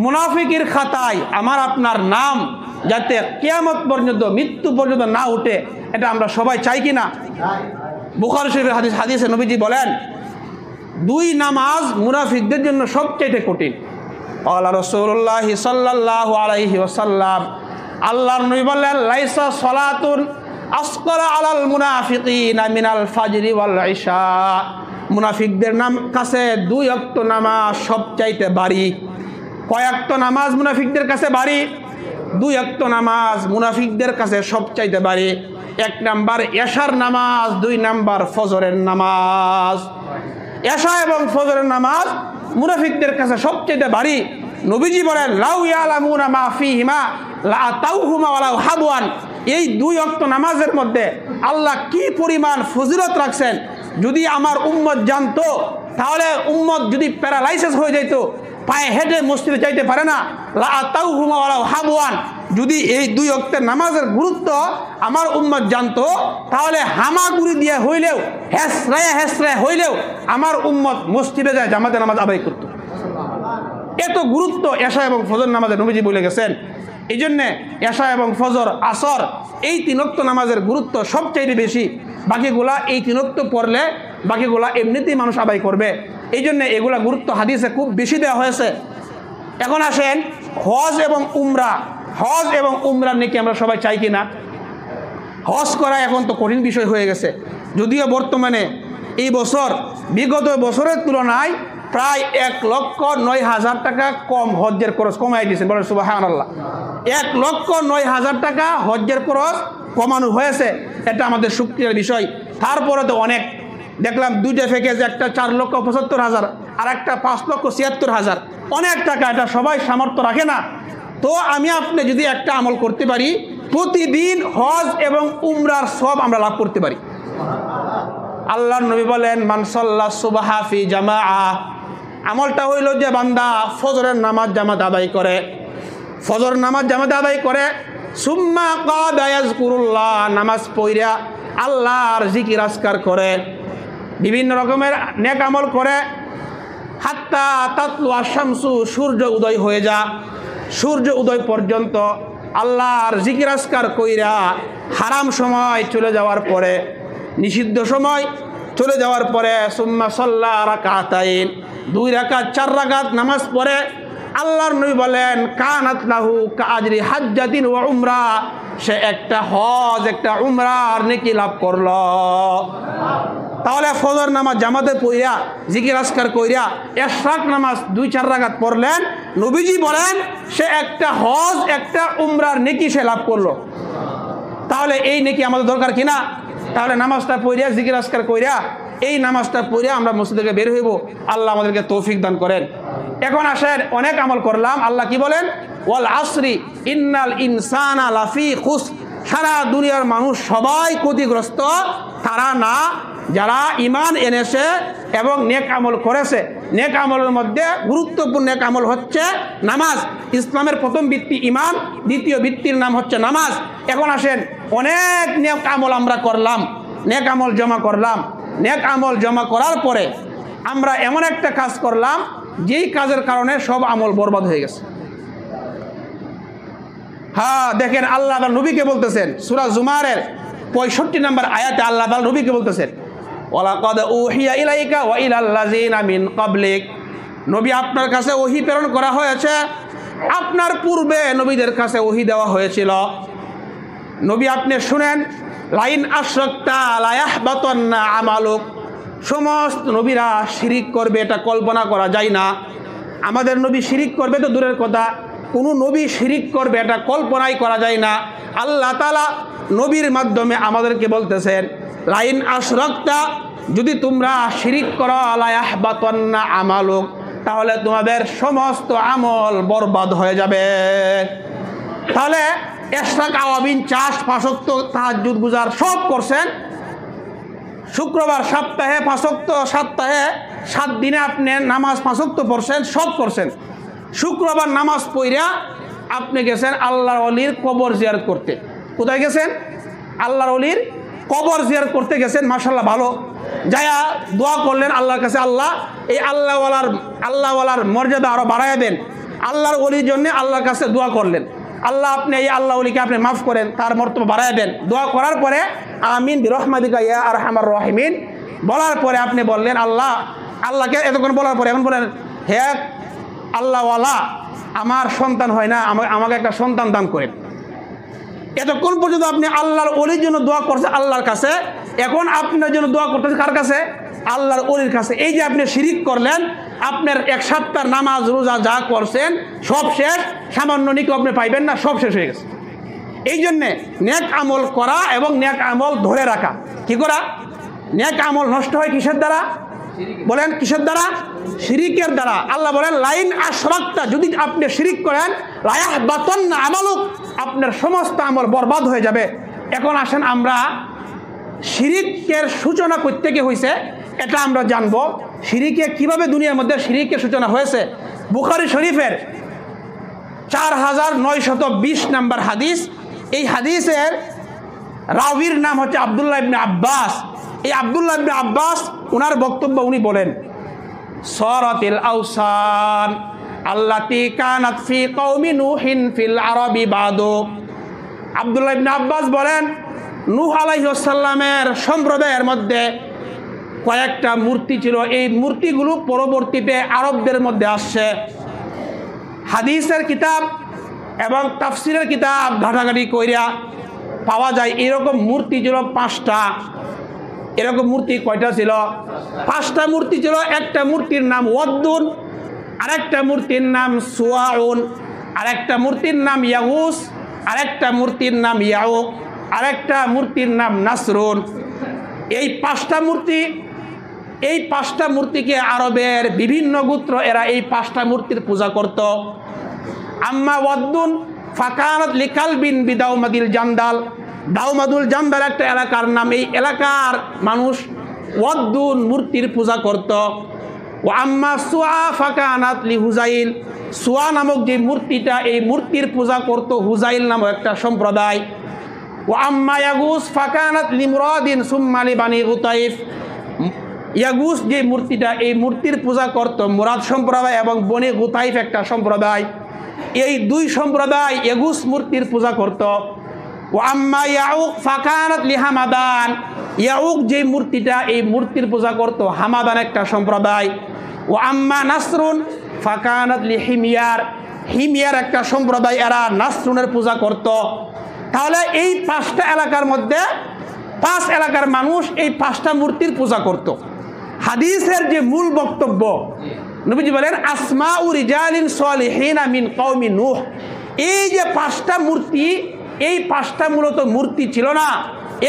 মুনাফিকের খাতায় আমার আপনার নাম যাতে কিয়ামত পর্যন্ত, মৃত্যু পর্যন্ত না উঠে, এটা আমরা সবাই চাই কি না? বুখারী শরীফের হাদিসে নবীজি বলেন, দুই নামাজ মুনাফিকদের জন্য সবচেয়ে কঠিন। আল্লাহ রাসূলুল্লাহ সাল্লাল্লাহু আলাইহি ওয়াসাল্লাম, আল্লাহর নবী বললেন, লাইসা সালাতুন আসকালা আলাল মুনাফিকিনা মিনাল ফাজরি ওয়াল ইশা। মুনাফিকদের কাছে দুই ওয়াক্ত নামাজ সবচাইতে ভারী। কয় ওয়াক্ত নামাজ মুনাফিকদের কাছে ভারী? দুই ওয়াক্ত নামাজ মুনাফিকদের কাছে সবচাইতে ভারী। এক নাম্বার এশার নামাজ, দুই নাম্বার ফজরের নামাজ। এশা এবং ফজরের নামাজ মুনাফিকদের কাছে সবচেয়ে ভারী। নবীজি বলেন, লাউ ইয়ালামুনা মা ফীহিমা লা আতাউহুমা ওয়ালাউ হাবওয়ান। এই দুই ওয়াক্ত নামাজের মধ্যে আল্লাহ কি পরিমাণ ফজিলত রাখছেন, যদি আমার উম্মত জানতো, তাহলে উম্মত যদি প্যারালাইসিস হয়ে যেত, পায়ে হেঁটে মসজিদে যাইতে পারে না, লা আতাউহুমা ওয়ালাউ হাবওয়ান। যদি এই দুই ওয়াক্তের নামাজের গুরুত্ব আমার উম্মত জানতো, তাহলে হামাগুড়ি দিয়ে হইলেও, হেসরায় হইলেও আমার উম্মত মসজিদে যায় জামাতে নামাজ আদায় করত। এত গুরুত্ব এশা এবং ফজর নামাজে নবীজি বলে গেছেন। এই জন্যে এশা এবং ফজর, আসর, এই তিন ওয়াক্ত নামাজের গুরুত্ব সবচাইতে বেশি। বাকিগুলা এই তিন ওয়াক্ত পড়লে বাকিগুলা এমনিতেই মানুষ আদায় করবে। এই জন্যে এগুলা গুরুত্ব হাদিসে খুব বেশি দেওয়া হয়েছে। এখন আসেন হজ এবং উমরা। হজ এবং উমরার নাকি আমরা সবাই চাই কি না? হজ করা এখন তো কঠিন বিষয় হয়ে গেছে, যদিও বর্তমানে এই বছর বিগত বছরের তুলনায় প্রায় 1,09,000 টাকা কম হজ্জের খরচ কমাই দিয়েছেন। বলেন সুবহানাল্লাহ। 1,09,000 টাকা হজ্জের খরচ কমানো হয়েছে। এটা আমাদের শুকরিয়ার বিষয়। তারপরে তো অনেক দেখলাম, দুইটা প্যাকেজ, একটা 4,75,000 আর একটা 5,76,000, অনেক টাকা। এটা সবাই সামর্থ্য রাখে না। তো আমি আপনি যদি একটা আমল করতে পারি, প্রতিদিন হজ এবং উমরার সব আমরা লাভ করতে পারি। আল্লাহর নবী বলেন, মান সাল্লা সুবহা ফি জামাআ। আমলটা হইল যে বান্দা ফজরের নামাজ জামাত আদায় করে, ফজর নামাজ জামাত আদায় করে, সুম্মা কাদা ইয়াজকুরুল্লাহ, নামাজ পড়িয়া আল্লাহর জিকির আজকার করে, বিভিন্ন রকমের নেক আমল করে, হাত্তা তাতলু আশ-শামসু, সূর্য উদয় হয়ে যা, সূর্য উদয় পর্যন্ত আল্লাহর জিকির আজকার কইরা হারাম সময় চলে যাওয়ার পরে, নিষিদ্ধ সময় চলে যাওয়ার পরে, সুম্মা সাল্লা রাকাতাইন, 2 রাকাত 4 রাকাত নামাজ পড়ে, আল্লাহর নবী বলেন, কানাত লাহু কাআজরি হাজ্জাতিন ওয়া উমরা, সে একটা হজ একটা উমরার নেকি লাভ করল। তাহলে ফজর নামাজ জামাতে পড়িয়া জিকির আজকার কইরা ইশরাক নামাজ 2-4 রাকাত পড়লেন, নবীজি বলেন সে একটা হজ একটা উমরার নেকি সে লাভ করলো। তাহলে এই নেকি আমাদের দরকার কিনা? তাহলে নামাজটা পড়িয়া জিকির আজকার কইরা, এই নামাজটা পড়িয়া আমরা মসজিদ থেকে বের হইব। আল্লাহ আমাদেরকে তৌফিক দান করেন। এখন আসেন, অনেক আমল করলাম, আল্লাহ কি বলেন? ওয়াল আসরি ইন্নাল ইনসানা লাফি খুসর। সারা দুনিয়ার মানুষ সবাই ক্ষতিগ্রস্ত, তারা না যারা ঈমান এনেছে এবং নেক আমল করেছে। নেক আমলের মধ্যে গুরুত্বপূর্ণ এক আমল হচ্ছে নামাজ। ইসলামের প্রথম ভিত্তি ঈমান, দ্বিতীয় ভিত্তির নাম হচ্ছে নামাজ। এখন আসেন, অনেক নেক আমল আমরা করলাম, নেক আমল জমা করলাম। নেক আমল জমা করার পরে আমরা এমন একটা কাজ করলাম যেই কাজের কারণে সব আমল বরবাদ হয়ে গেছে। হ্যাঁ, দেখেন আল্লাহ তাআলা নবীকে বলতেছেন, সূরা জুমারের 65 নম্বর আয়াতে আল্লাহ তাআলা নবীকে বলতেছেন, ওয়ালাকাদ উহিয়া ইলাইকা ওয়া ইলাল্লাযিনা মিন ক্বাবলিক। নবী, আপনার কাছে ওহী প্রেরণ করা হয়েছে, আপনার পূর্বে নবীদের কাছে ওহী দেওয়া হয়েছিল। নবী, আপনি শুনেন, লাইন আশরাকতা লা ইয়াহবাতান্না আমালুক। সমস্ত নবীরা শিরিক করবে, এটা কল্পনা করা যায় না। আমাদের নবী শিরিক করবে তো দূরের কথা, কোনো নবী শিরিক করবে এটা কল্পনাই করা যায় না। আল্লাহ তাআলা নবীর মাধ্যমে আমাদেরকে বলতেছেন, লাইন আশরাকতা, যদি তোমরা শিরিক করো, লা ইয়াহবাতান্না আমালুক, তাহলে তোমাদের সমস্ত আমল বরবাদ হয়ে যাবে। তাহলে ইশরাক, আওয়াবিন, চাষ, 5 ওয়াক্ত তাহাজ্জুদ গুজার সব করছেন, শুক্রবার সপ্তাহে 5 ওয়াক্ত, সপ্তাহে 7 দিনে আপনি নামাজ 5 ওয়াক্ত পড়ছেন, সব করছেন। শুক্রবার নামাজ পড়িয়া আপনি গেছেন আল্লাহর ওলির কবর জিয়ারত করতে। কোথায় গেছেন? আল্লাহর ওলির কবর জিয়ারত করতে গেছেন। মাশাআল্লাহ, ভালো। যায়া দোয়া করলেন আল্লাহর কাছে, আল্লাহ এই আল্লাহওয়ালার মর্যাদা আরো বাড়াইয়া দেন। আল্লাহর ওলির জন্য আল্লাহর কাছে দোয়া করলেন। আল্লাহ আপনি এই আল্লাহ ওলিকে আপনি মাফ করেন, তার মর্তবা বাড়ায় দেন। দোয়া করার পরে আমিন বিরহমাতিকা ইয়া আরহামার রাহিমিন বলার পরে আপনি বললেন আল্লাহকে এতক্ষণ বলার পরে এখন বলেন, হে আল্লাহওয়ালা, আমার সন্তান হয় না, আমাকে একটা সন্তান দান করেন। এতক্ষণ পর্যন্ত আপনি আল্লাহর ওলির জন্য দোয়া করছেন আল্লাহর কাছে, এখন আপনার জন্য দোয়া করতেছেন কার কাছে? আল্লাহর ওলির কাছে। এই যে আপনি শিরিক করলেন, আপনার 1 সপ্তাহ নামাজ রোজা যা করছেন সব শেষ, সামান্য নিকে আপনি পাইবেন না, সব শেষ হয়ে গেছে। এই জন্যে নেক আমল করা এবং নেক আমল ধরে রাখা। কি করা? নেক আমল নষ্ট হয় কিসের দ্বারা? বলেন কিসের দ্বারা? শিরিকের দ্বারা। আল্লাহ বলেন লাইন আশরাকতা, যদি আপনি শিরিক করেন লায়াহবাতান্না আমালুক, আপনার সমস্ত আমল বরবাদ হয়ে যাবে। এখন আসেন আমরা শিরিকের সূচনা করতে গিয়ে হয়েছে এটা আমরা জানবো। শিরিকে কিভাবে দুনিয়ার মধ্যে শিরিকের সূচনা হয়েছে। বুখারী শরীফের 4920 নম্বর হাদিস। এই হাদিসের রাবির নাম হচ্ছে আব্দুল্লাহ ইবনে আব্বাস। এই আব্দুল্লাহ ইবনে আব্বাস ওনার বক্তব্য উনি বলেন, সরাতিল আওসান আল্লাতী কানাত ফি কওমি নূহিন ফিল আরবি বাদু। আব্দুল্লাহ ইবনে আব্বাস বলেন, নূহ আলাইহিস সালামের সম্প্রদায়ের মধ্যে কয়েকটা মূর্তি ছিল, এই মূর্তিগুলো পরবর্তীতে আরবদের মধ্যে আসছে। হাদিসের কিতাব এবং তাফসিরের কিতাব ঘাটাঘাটি কইরা পাওয়া যায় এরকম মূর্তি ছিল 5টা। এরকম মূর্তি কয়টা ছিল? 5টা মূর্তি ছিল। একটা মূর্তির নাম ওয়াদ্দুন, আরেকটা মূর্তির নাম সুয়াউন, আরেকটা মূর্তির নাম ইয়াগুস, আরেকটা মূর্তির নাম ইয়াউক, আরেকটা মূর্তির নাম নাসরুন। এই 5টা মূর্তিকে আরবের বিভিন্ন গোত্র এরা এই 5টা মূর্তির পূজা করত। আম্মা ওয়াদ্দুন ফাকানাত লিকালবিন বিদাউমাদিল জান্দাল, দাউমাদুল জান্দাল একটা এলাকার নাম। এই এলাকার মানুষ ওয়াদ্দুন মূর্তির পূজা করত। ও আম্মা সুয়া ফাকানাত লি হুজাইল, সুয়া নামক যে মূর্তিটা এই মূর্তির পূজা করত হুজাইল নামক একটা সম্প্রদায়। ও আম্মা ইয়াগুস ফাকানাত লিমরাদিন সুম্মা লিবানি গুতাইফ, ইয়াগুস যে মূর্তিটা এই মূর্তির পূজা করত মুরাদ সম্প্রদায় এবং বনি গুতাইফ একটা সম্প্রদায়। এই 2 সম্প্রদায় ইয়াগুস মূর্তির পূজা করত। ও আম্মা ইয়াউক ফাকানাত লিহামাদান, ইয়াউক যে মূর্তিটা এই মূর্তির পূজা করত হামাদান একটা সম্প্রদায়। ও আম্মা নাসরুন ফাকানাত লিহিমিয়ার, হিমিয়ার একটা সম্প্রদায়, এরা নাসরুনের পূজা করত। তাহলে এই 5টা এলাকার মধ্যে 5 এলাকার মানুষ এই 5টা মূর্তির পূজা করত। হাদিসের যে মূল বক্তব্য, নবীজি বলেন আসমাউ রিজালিন সালিহিন মিন কওমি নূহ। এই যে 5টা মূর্তি, এই 5টা মূলত মূর্তি ছিল না,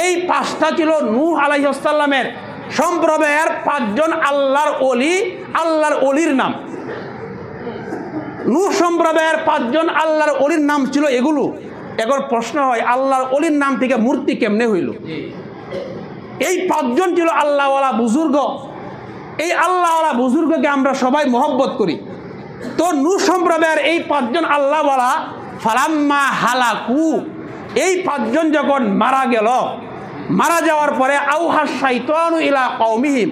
এই 5টা ছিল নূহ আলাইহিস সালামের সম্প্রদায়ের 5 জন আল্লাহর ওলি, আল্লাহর ওলির নাম। নূহ সম্প্রদায়ের 5 জন আল্লাহর ওলির নাম ছিল এগুলো। এখন প্রশ্ন হয় আল্লাহর ওলির নাম থেকে মূর্তি কেমনে হইল? এই 5 জন ছিল আল্লাহওয়ালা বুজুর্গ। এই আল্লাহওয়ালা বুজুর্গকে আমরা সবাই মহব্বত করি। তো নূহ সম্প্রদায়ের এই 5 জন আল্লাহওয়ালা ফালাম্মা হালাকু, এই 5 জন যখন মারা গেল, মারা যাওয়ার পরে আউহাস শাইতানু ইলা কওমিহিম,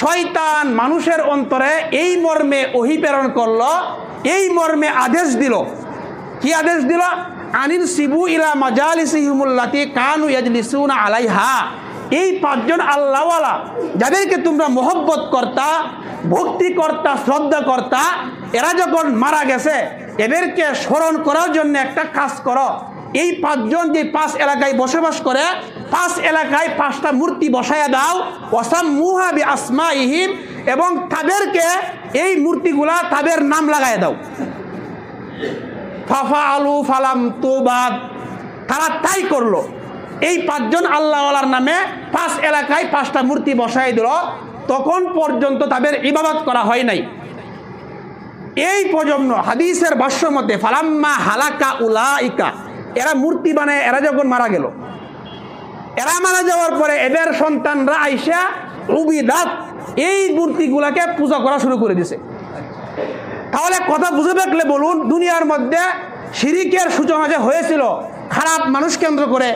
শয়তান মানুষের অন্তরে এই মর্মে ওহী প্রেরণ করলো, এই মর্মে আদেশ দিল। কি আদেশ দিল? আনিল সিবু ইলা মাজালিসিহিমুল্লাতি কানু ইয়াজলিসুনা আলাইহা। এই 5 জন আল্লাহওয়ালা যাদেরকে তোমরা মহব্বত করতা, ভক্তি করতা, শ্রদ্ধা করতা, এরা যখন মারা গেছে এদেরকে স্মরণ করার জন্য একটা কাজ করো। এই 5 জন যে 5 এলাকায় বসবাস করে, 5 এলাকায় 5টা মূর্তি বসায়া দাও। ওয়াসাম্মুহা বিআসমাইহিম, এবং তাদেরকে এই মূর্তিগুলা তাদের নাম লাগায় দাও। ফাফাআলু ফালাম তুবাদ, তারা তাই করলো। এই 5 জন আল্লাহওয়ালার নামে 5 এলাকায় 5টা মূর্তি বসাই দিল। তখন পর্যন্ত তাদের ইবাদত করা হয় নাই। এই প্রজন্ম হাদিসের ভাষ্য মতে ফালাম্মা হালাকা উলাইকা, এরা মূর্তি বানায়, এরা যখন মারা গেল, এরা মারা যাওয়ার পরে এদের সন্তানরা আইসা উবিদাত, এই মূর্তিগুলাকে পূজা করা শুরু করে দিছে। তাহলে কথা বুঝে দেখলে বলুন, দুনিয়ার মধ্যে শিরিকের সূচনা যে হয়েছিল খারাপ মানুষ কেন্দ্র করে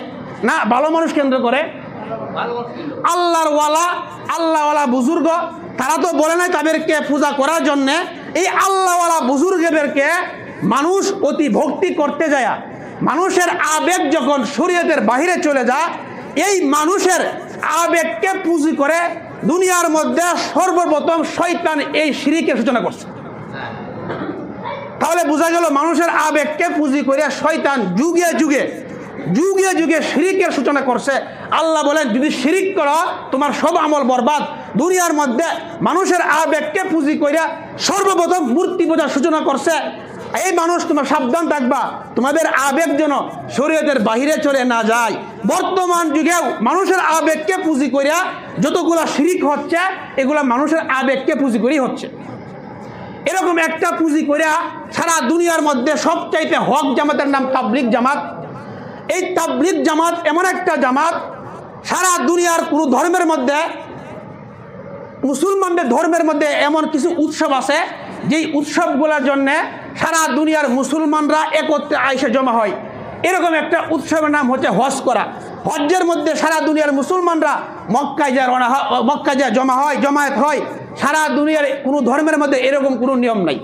না ভালো মানুষ কেন্দ্র করে? আল্লাহওয়ালা বুজুর্গ, তারা তো বলে নাই তাদেরকে পূজা করার জন্যে। এই আল্লাহওয়ালা বুজুর্গদেরকে মানুষ অতি ভক্তি করতে যায় মানুষের আবেগ যখন শরীয়তের বাহিরে চলে যায়, এই মানুষের আবেগকে পুঁজি করে দুনিয়ার মধ্যে সর্বপ্রথম শয়তান এই শিরকের সূচনা করছে। তাহলে বোঝা গেল মানুষের আবেগকে পুঁজি করে শয়তান যুগে যুগে যুগে যুগে শিরকের সূচনা করছে। আল্লাহ বলেন, যদি শিরিক করো তোমার সব আমল বরবাদ। দুনিয়ার মধ্যে মানুষের আবেগকে পুঁজি করে সর্বপ্রথম মূর্তি পূজার সূচনা করছে। এই মানুষ তোমার সাবধান থাকবা, তোমাদের আবেগ যেন শরীয়তের বাহিরে চলে না যায়। বর্তমান যুগেও মানুষের আবেগকে পুঁজি করে যতগুলা শিরিক হচ্ছে, এগুলা মানুষের আবেগকে পুঁজি করেই হচ্ছে। এরকম একটা পুঁজি করে সারা দুনিয়ার মধ্যে সবচাইতে হক জামাতের নাম তাবলিগ জামাত। এই তাবলিগ জামাত এমন একটা জামাত, সারা দুনিয়ার কোনো ধর্মের মধ্যে, মুসলমানদের ধর্মের মধ্যে এমন কিছু উৎসব আছে যেই উৎসবগুলোর জন্যে সারা দুনিয়ার মুসলমানরা একত্রে আইসে জমা হয়। এরকম একটা উৎসবের নাম হচ্ছে হজ করা। হজ্জের মধ্যে সারা দুনিয়ার মুসলমানরা মক্কায় যায় জমা হয়, জমায়েত হয়। সারা দুনিয়ার কোনো ধর্মের মধ্যে এরকম কোনো নিয়ম নাই।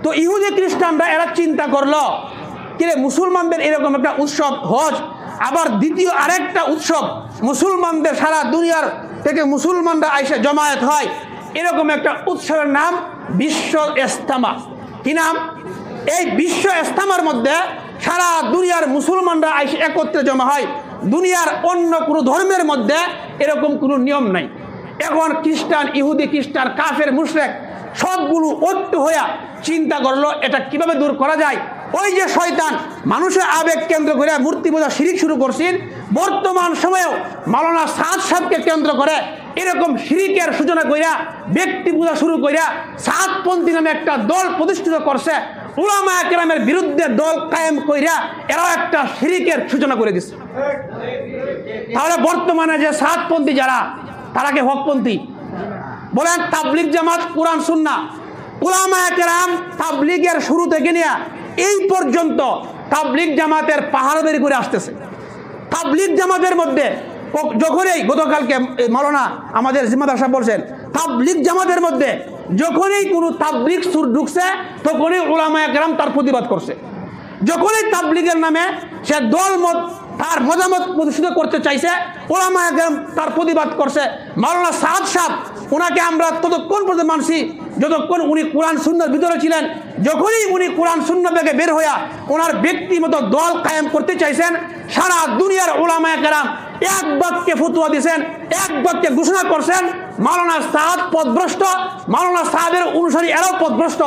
তো ইহুদি খ্রিস্টানরা এরা চিন্তা করলো, কিরে মুসলমানদের এরকম একটা উৎসব হজ, আবার দ্বিতীয় আরেকটা উৎসব মুসলমানদের সারা দুনিয়ার থেকে মুসলমানরা আইসে জমায়েত হয়, এরকম একটা উৎসবের নাম বিশ্ব ইজতেমা। কি নাম? এই বিশ্ব ইজতেমার মধ্যে সারা দুনিয়ার মুসলমানরা আইসে একত্রে জমা হয়। দুনিয়ার অন্য কোনো ধর্মের মধ্যে এরকম কোনো নিয়ম নাই। এখন খ্রিস্টান, ইহুদি খ্রিস্টান, কাফের, মুশরিক সবগুলো ঐক্য হইয়া চিন্তা করলো এটা কিভাবে দূর করা যায়। ওই যে শয়তান মানুষের আবেগ কেন্দ্র করে মূর্তি পূজা শিরিক শুরু করছেন, বর্তমান সময়েও মাওলানা সাদ সাহেবকে কেন্দ্র করে এরকম শিরিকের সূচনা কইরা ব্যক্তি পূজা শুরু কইরা সাদপন্থী নামে একটা দল প্রতিষ্ঠিত করছে। উলামায়ে কেরামের বিরুদ্ধে দল কায়েম কইরা এরাও একটা শিরিকের সূচনা করে দিচ্ছে। তাহলে বর্তমানে যে সাদপন্থী যারা, তারা কি হকপন্থী? বলেন তাবলিগ জামাত কোরআন সুন্নাহ। উলামায়ে কেরাম তাবলিগের শুরু থেকে নিয়ে এই পর্যন্ত তাবলিগ জামাতের পাহাড় বেরি করে আসতেছে। তাবলিগ জামাতের মধ্যে যখনই, গতকালকে মাওলানা আমাদের জিম্মাদার সাহেব বলছেন, তাবলিগ জামাতের মধ্যে যখনই কোনো তাবলিগ সুর ঢুকছে তখনই উলামায়ে কেরাম তার প্রতিবাদ করছে। যখনই তাবলিগের নামে সে দলমত তার মতামত প্রদর্শিত করতে চাইছে, উলামায়ে কেরাম তার প্রতিবাদ করছে। মাওলানা সাদ সাহেব, ওনাকে আমরা ততক্ষণ পর্যন্ত মানছি যতক্ষণ উনি কোরআন সুন্নাহর ভিতরে ছিলেন। যখনই উনি কোরআন সুন্নাহ থেকে বের হইয়া ওনার ব্যক্তিগত দল কায়েম করতে চাইছেন, সারা দুনিয়ার উলামায়ে কেরাম এক বাক্যে ফতোয়া দিয়েছেন, এক বাক্যে ঘোষণা করছেন মাওলানা সাদ পথভ্রষ্ট, মাওলানা সাদের অনুসারী এরাও পথভ্রষ্ট।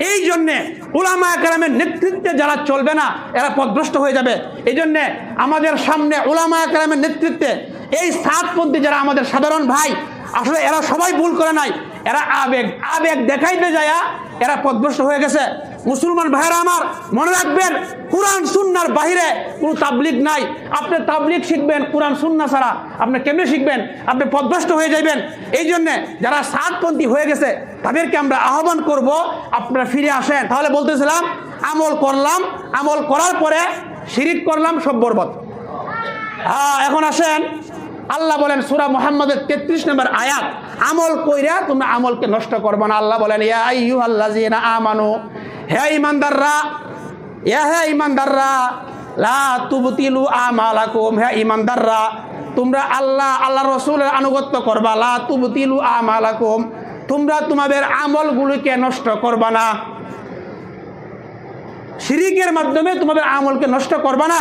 এই জন্যে উলামায়ে কেরামের নেতৃত্বে যারা চলবে না এরা পথভ্রষ্ট হয়ে যাবে। এই জন্যে আমাদের সামনে উলামায়ে কেরামের নেতৃত্বে এই সাদপন্থী যারা আমাদের সাধারণ ভাই, আসলে এরা সবাই ভুল করে নাই, এরা আবেগ দেখাইতে যায় এরা পথভ্রষ্ট হয়ে গেছে। মুসলমান ভাইরা আমার, মনে রাখবেন কোরআন সুন্নাহর বাহিরে কোনো তাবলিগ নাই। আপনি তাবলিগ শিখবেন কোরআন সুন্নাহ ছাড়া, আপনি কেমনে শিখবেন? আপনি পথভ্রষ্ট হয়ে যাবেন। এই জন্যে যারা সাদপন্থী হয়ে গেছে তাদেরকে আমরা আহ্বান করব, আপনারা ফিরে আসেন। তাহলে বলতেছিলাম, আমল করলাম, আমল করার পরে শিরিক করলাম, সব বরবাদ। এখন আসেন, আল্লাহ বলেন সূরা মুহাম্মদের 33 নম্বর আয়াত, আমল কইরা তোমরা আমলকে নষ্ট করবে না। আল্লাহ বলেন, ইয়া আইয়ুহাল্লাযীনা আমানু, হে ঈমানদাররা, লা তুবতিলু আমালাকুম, হে ঈমানদাররা তোমরা আল্লাহ রাসূলের আনুগত্য করবা। লা তুবতিলু আমালাকুম, তোমরা তোমাদের আমলগুলোকে নষ্ট করবা না। শিরিকের মাধ্যমে তোমাদের আমলকে নষ্ট করবা না।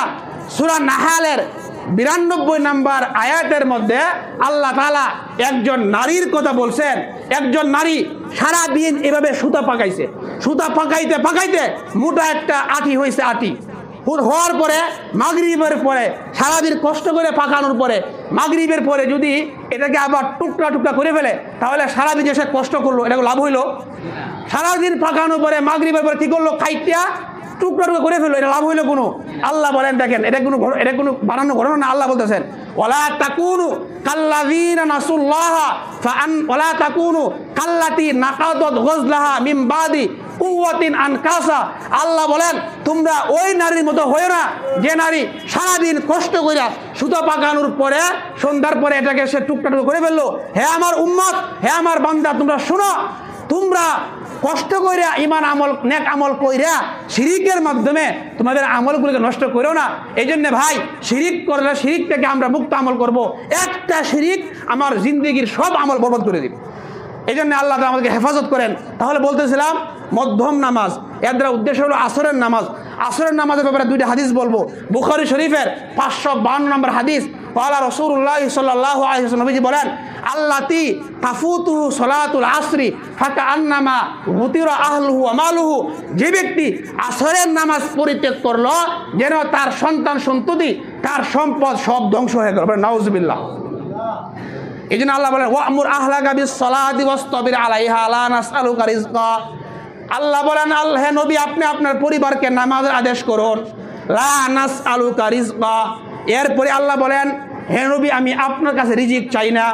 সূরা নাহালের 92 নম্বর আয়াতের মধ্যে আল্লাহ তাআলা একজন নারীর কথা বলছেন। একজন নারী সারা দিন এভাবে সুতা পাকাইছে, সুতা পাকাইতে পাকাইতে মোটা একটা আটি হয়েছে। আটি হওয়ার পরে মাগরিবের পরে সারাদিন কষ্ট করে পাকানোর পরে মাগরিবের পরে যদি এটাকে আবার টুকরা টুকরা করে ফেলে, তাহলে সারাদিন যে সে কষ্ট করলো এটা লাভ হইল? সারাদিন পাকানোর পরে মাগরিবের পরে কি করলো? খাইতিয়া টুকরা টুকরা করে ফেললো, এটা লাভ হইলো কোনো? আল্লাহ বলেন, দেখেন এটা কোনো বানানো ঘটনা না। আল্লাহ বলতেছেন, ওয়ালা তাকুনু কাল্লাযীনা নাসুল্লাহ ওয়ালা তাকুনু কাল্লাতী নাকাদাত গজলাহা মিন বাদি কুওয়াতিন আনকাসা। আল্লাহ বলেন, তোমরা ওই নারীর মতো হয়ো না যে নারী সারাদিন কষ্ট কইরা সুতা পাকানোর পরে সন্ধ্যার পরে এটাকে সে টুকরা টুকরা করে ফেললো। হে আমার উম্মত, হে আমার বান্দা, তোমরা শুনো, তোমরা কষ্ট কইরা ইমান আমল নেক আমল কইরা শিরিকের মাধ্যমে তোমাদের আমলগুলোকে নষ্ট করো না। এই জন্য ভাই শিরিক করলে শিরিক থেকে আমরা মুক্ত আমল করব। একটা শিরিক আমার জিন্দগির সব আমল বরবাদ করে দিবে। এই জন্য আল্লাহ তাআলা আমাদেরকে হেফাজত করেন। তাহলে বলতেছিলাম মধ্যম নামাজ, এর দ্বারা উদ্দেশ্য হলো আসরের নামাজ। আসরের নামাজের ব্যাপারে দুইটা হাদিস বলবো। বুখারী শরীফের 552 নম্বর হাদিস, ক্বালা রাসূলুল্লাহ সাল্লাল্লাহু আলাইহি ওয়াসাল্লাম, নবীজি বলেন, আল্লাতি তাফুতুহু সালাতুল আসরি ফাকান্নামা গুতিরা আহলুহু ওয়া মালুহু, যে ব্যক্তি আসরের নামাজ পরিত্যাগ করলো যেন তার সন্তান সন্ততি তার সম্পদ সব ধ্বংস হয়ে গেল। নাউজুবিল্লাহ। এই জন্য আল্লাহ বলেন, ওয়ামুর আহলাকা বিস-সালাতি ওয়াসতাবির আলাইহা লা নাসআলুকা রিজকা। আল্লাহ বলেন, আল্লাহ নবী আপনি আপনার পরিবারকে নামাজের আদেশ করুন, লা নাসআলুকা রিজকা। এরপরে আল্লাহ বলেন, হে নবী আমি আপনার কাছে রিজিক চাই না,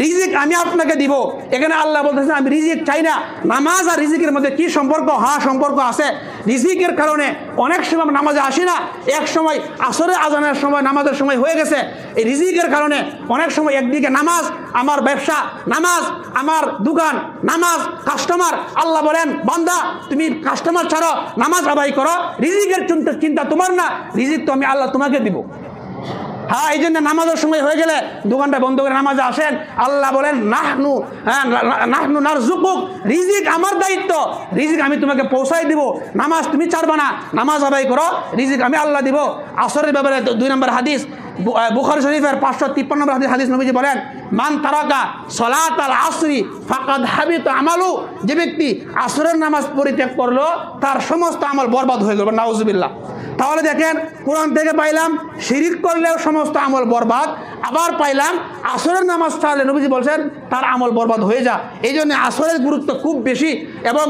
রিজিক আমি আপনাকে দিব। এখানে আল্লাহ বলতেছেন আমি রিজিক চাই না। নামাজ আর রিজিকের মধ্যে কি সম্পর্ক? হ্যাঁ, সম্পর্ক আছে। রিজিকের কারণে অনেক সময় আমরা নামাজে আসি না। এক সময় আসরের আজানের সময় নামাজের সময় হয়ে গেছে। এই রিজিকের কারণে অনেক সময় একদিকে নামাজ আমার ব্যবসা, নামাজ আমার দোকান, নামাজ কাস্টমার। আল্লাহ বলেন, বান্দা তুমি কাস্টমার ছাড়ো, নামাজ আদায় করো। রিজিকের চিন্তা তোমার না, রিজিক তো আমি আল্লাহ তোমাকে দিব। হ্যাঁ, এই জন্য নামাজের সময় হয়ে গেলে দোকানটা বন্ধ করে নামাজে আসেন। আল্লাহ বলেন, নাহনু নারযুকুক, রিজিক আমার দায়িত্ব, রিজিক আমি তোমাকে পৌঁছাই দিব। নামাজ তুমি ছাড়বা না, নামাজ আদায় করো, রিজিক আমি আল্লাহ দিব। আসরের ব্যাপারে 2 নম্বর হাদিস, বুখারী শরীফের 553 নম্বর হাদিস, নবীজি বলেন, মান তারাকা সলাতাল আসরি ফাকাদ হাবিতা আমালু, যে ব্যক্তি আসরের নামাজ পরিত্যাগ করলো তার সমস্ত আমল বরবাদ হয়ে গেল। নাউজুবিল্লাহ। তাহলে দেখেন, কোরআন থেকে পাইলাম শিরিক করলেও সমস্ত আমল বরবাদ, আবার পাইলাম আসরের নামাজ ছাড়লে নবীজি বলছেন তার আমল বরবাদ হয়ে যা। এই জন্য আসরের গুরুত্ব খুব বেশি এবং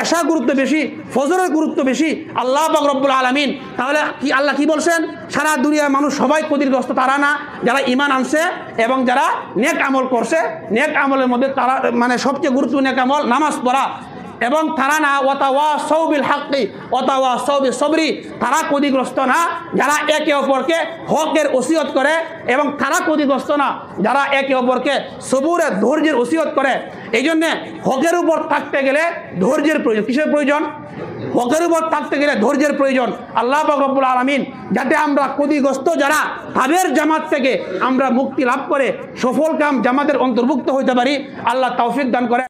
এশার গুরুত্ব বেশি, ফজরের গুরুত্ব বেশি। আল্লাহ পাক রব্বুল আলামিন তাহলে কি আল্লাহ কি বলছেন? সারা দুনিয়ার মানুষ সবাই ক্ষতিগ্রস্ত তারা না, যারা ঈমান আনছে এবং যারা নেক আমল করছে। নেক আমলের মধ্যে তারা মানে সবচেয়ে গুরুত্বপূর্ণ নেক আমল নামাজ পড়া, এবং তারা না ওয়াতাওয়াসাউ বিল হাক্কি ওয়াতাওয়াসাউ বিস সবরি, তারা ক্ষতিগ্রস্ত না যারা একে অপরকে হকের ওসিয়ত করে, এবং তারা ক্ষতিগ্রস্ত না যারা একে অপরকে সবুরের ধৈর্যের ওসিয়ত করে। এই জন্যে হকের উপর থাকতে গেলে ধৈর্যের প্রয়োজন। কিসের প্রয়োজন? হকের উপর থাকতে গেলে ধৈর্যের প্রয়োজন। আল্লাহ পাক রব্বুল আলামিন যাতে আমরা ক্ষতিগ্রস্ত যারা তাদের জামাত থেকে আমরা মুক্তি লাভ করে সফল কাম জামাতের অন্তর্ভুক্ত হইতে পারি, আল্লাহ তৌফিক দান করে।